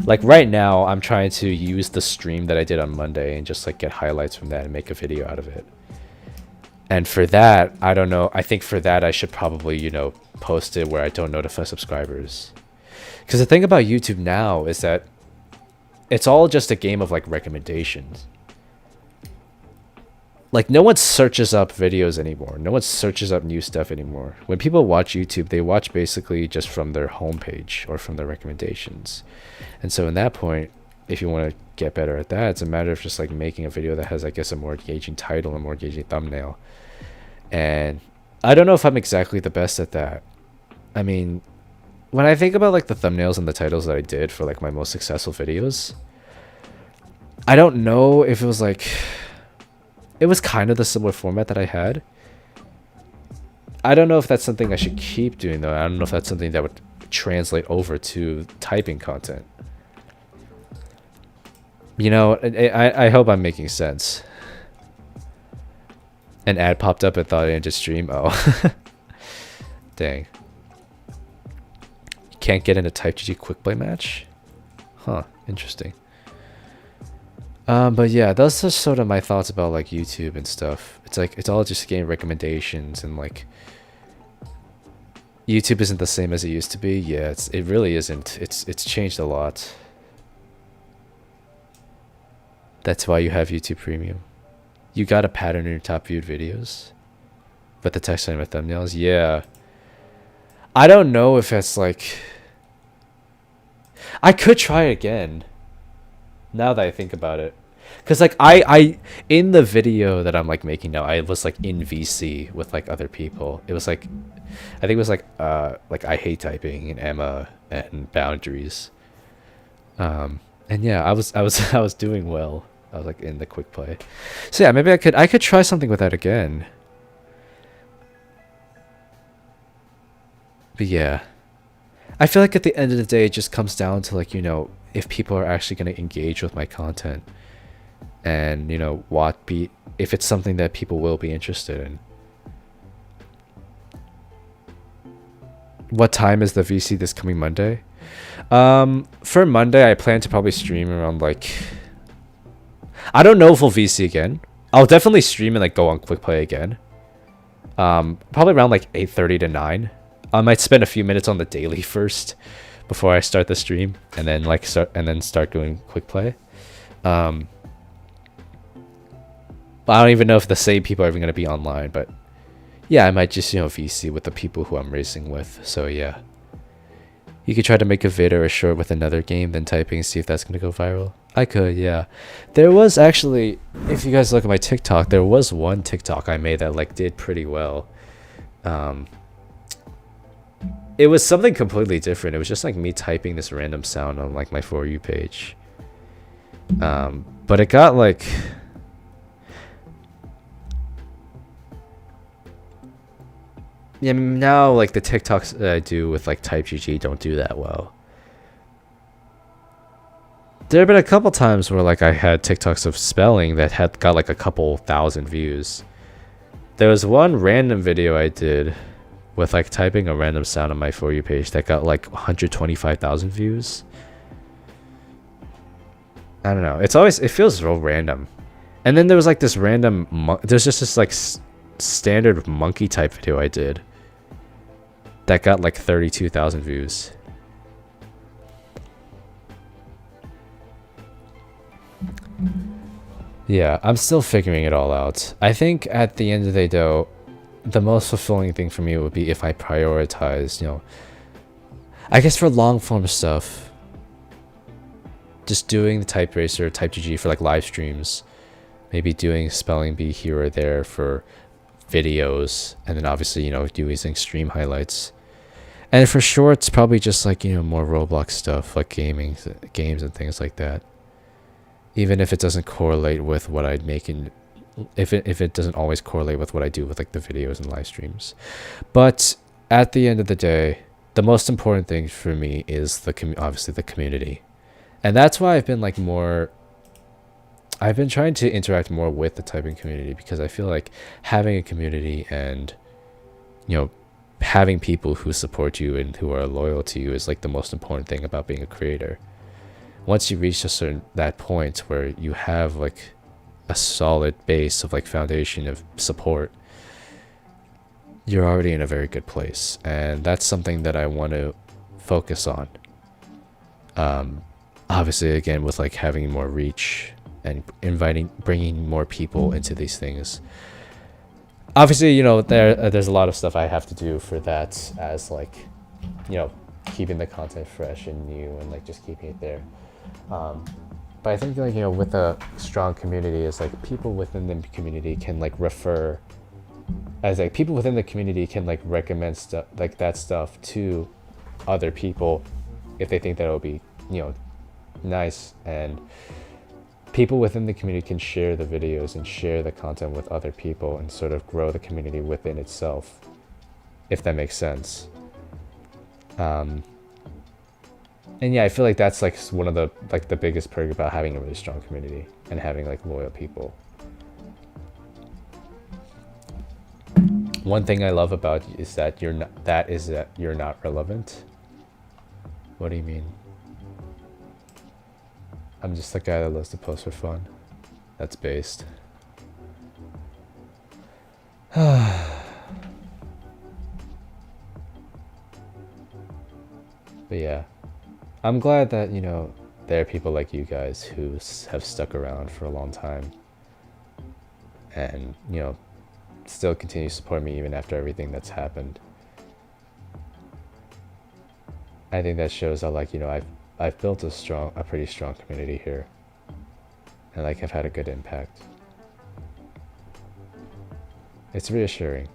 Like right now, I'm trying to use the stream that I did on Monday and just like get highlights from that and make a video out of it. And for that, I don't know. I think for that, I should probably, post it where I don't notify subscribers. Because the thing about YouTube now is that it's all just a game of like recommendations. Like, no one searches up videos anymore. No one searches up new stuff anymore. When people watch YouTube, they watch basically just from their homepage or from their recommendations. And so in that point, if you want to get better at that, it's a matter of just like making a video that has, I guess, a more engaging title and more engaging thumbnail. And I don't know if I'm exactly the best at that. I mean, when I think about like the thumbnails and the titles that I did for like my most successful videos, I don't know if it was like... It was kind of the similar format that I had. I don't know if that's something I should keep doing, though. I don't know if that's something that would translate over to typing content. I hope I'm making sense. An ad popped up and thought I ended stream. Oh. Dang. can't get in a Type GG quick play match? Huh, interesting. But yeah, that's just sort of my thoughts about like YouTube and stuff. It's like it's all just getting recommendations, and like YouTube isn't the same as it used to be. Yeah, it really isn't. It's changed a lot. That's why you have YouTube Premium. You got a pattern in your top viewed videos, but the text on my thumbnails, yeah. I don't know if it's like. I could try again. Now that I think about it, because like I in the video that I'm like making now, I was like in VC with like other people. It was like, I think it was like I hate typing and Emma and boundaries. And yeah, I was doing well. I was like in the quick play. So yeah, maybe I could try something with that again. But yeah, I feel like at the end of the day, it just comes down to like, you know, if people are actually going to engage with my content, and you know if it's something that people will be interested in. What time is the VC this coming Monday? For Monday, I plan to probably stream around like, I don't know if we'll VC again. I'll definitely stream and like go on quick play again. Probably around like 8:30 to 9. I might spend a few minutes on the daily first before I start the stream, and then like start doing quick play. But I don't even know if the same people are even going to be online, but yeah, I might just, you know, VC with the people who I'm racing with. So yeah, you could try to make a vid or a short with another game, then typing, see if that's going to go viral. I could, yeah. There was actually, if you guys look at my TikTok, there was one TikTok I made that like did pretty well. It was something completely different. It was just like me typing this random sound on like my For You page. But it got like, yeah, now like the TikToks that I do with like typegg don't do that well. There have been a couple times where like I had TikToks of spelling that had got like a couple thousand views. There was one random video I did with like typing a random sound on my For You page that got like 125,000 views. I don't know. It feels real random. And then there was like this random, there's just this like standard monkey type video I did that got like 32,000 views. Yeah, I'm still figuring it all out. I think at the end of the day though, the most fulfilling thing for me would be if I prioritized, you know, I guess for long form stuff, just doing the typeracer, typegg for like live streams, maybe doing spelling bee here or there for videos, and then obviously, you know, using stream highlights. And for shorts, probably just like, you know, more Roblox stuff, like games and things like that. Even if it doesn't correlate with what I'd make in, if it doesn't always correlate with what I do with like the videos and live streams. But at the end of the day, the most important thing for me is obviously the community. And that's why I've been like I've been trying to interact more with the typing community, because I feel like having a community and, you know, having people who support you and who are loyal to you is like the most important thing about being a creator. Once you reach that point where you have like a solid base of like foundation of support, you're already in a very good place, and that's something that I want to focus on. Obviously, again, with like having more reach and bringing more people into these things. Obviously, you know, there's a lot of stuff I have to do for that, as like, you know, keeping the content fresh and new and like just keeping it there. But I think like, you know, with a strong community is like people within the community can like refer, as like people within the community can like recommend stuff like that stuff to other people if they think that it'll be, you know, nice, and people within the community can share the videos and share the content with other people and sort of grow the community within itself, if that makes sense. And yeah, I feel like that's like one of the like the biggest perk about having a really strong community and having like loyal people. One thing I love about you is that you're not relevant. What do you mean? I'm just the guy that loves to post for fun. That's based. But yeah, I'm glad that, you know, there are people like you guys who have stuck around for a long time and, you know, still continue to support me even after everything that's happened. I think that shows that, like, you know, I've built a pretty strong community here, and like I've had a good impact. It's reassuring,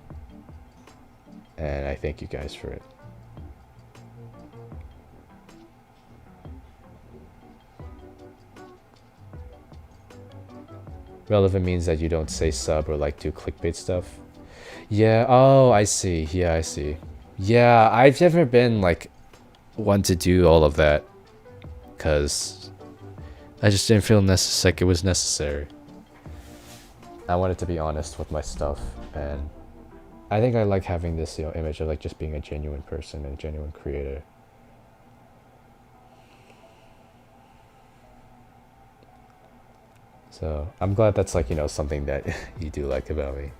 and I thank you guys for it. Relevant means that you don't say sub or like do clickbait stuff. Yeah, oh, I see. Yeah, I see. Yeah, I've never been like one to do all of that because I just didn't feel like it was necessary. I wanted to be honest with my stuff, and I think I like having this, you know, image of like just being a genuine person and a genuine creator. So I'm glad that's like, you know, something that you do like about me.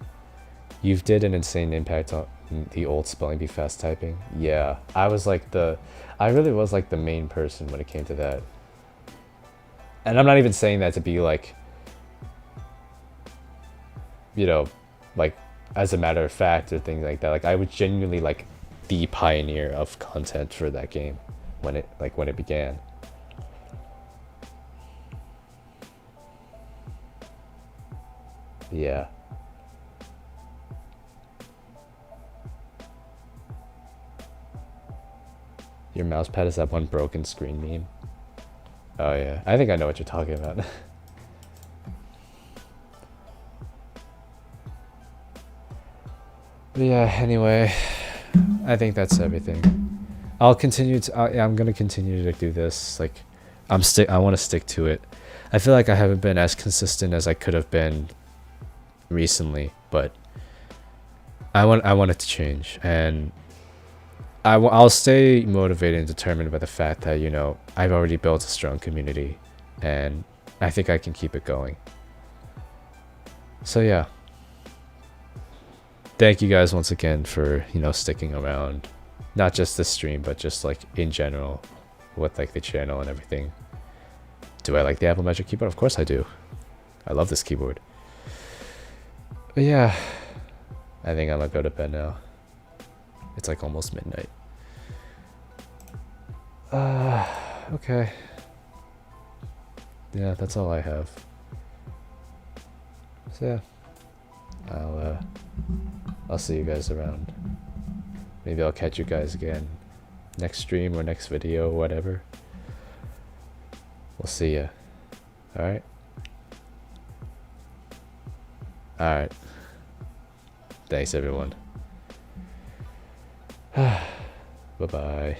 You've did an insane impact on the old spelling bee fast typing. Yeah, I really was like the main person when it came to that. And I'm not even saying that to be like, you know, like as a matter of fact or things like that. Like I was genuinely like the pioneer of content for that game when it began. Yeah. Your mouse pad is that one broken screen meme? Oh yeah, I think I know what you're talking about. But yeah, anyway, I think that's everything. I'm gonna continue to do this. Like, I want to stick to it. I feel like I haven't been as consistent as I could have been recently, but I want it to change, and I'll stay motivated and determined by the fact that, you know, I've already built a strong community, and I think I can keep it going. So yeah, thank you guys once again for, you know, sticking around, not just this stream, but just like in general with like the channel and everything. Do I like the Apple Magic keyboard? Of course I do. I love this keyboard. But yeah, I think I'm gonna go to bed now. It's like almost midnight. Okay. Yeah, that's all I have. So yeah, I'll see you guys around. Maybe I'll catch you guys again next stream or next video, whatever. We'll see ya. Alright? Alright. Thanks everyone. Bye-bye.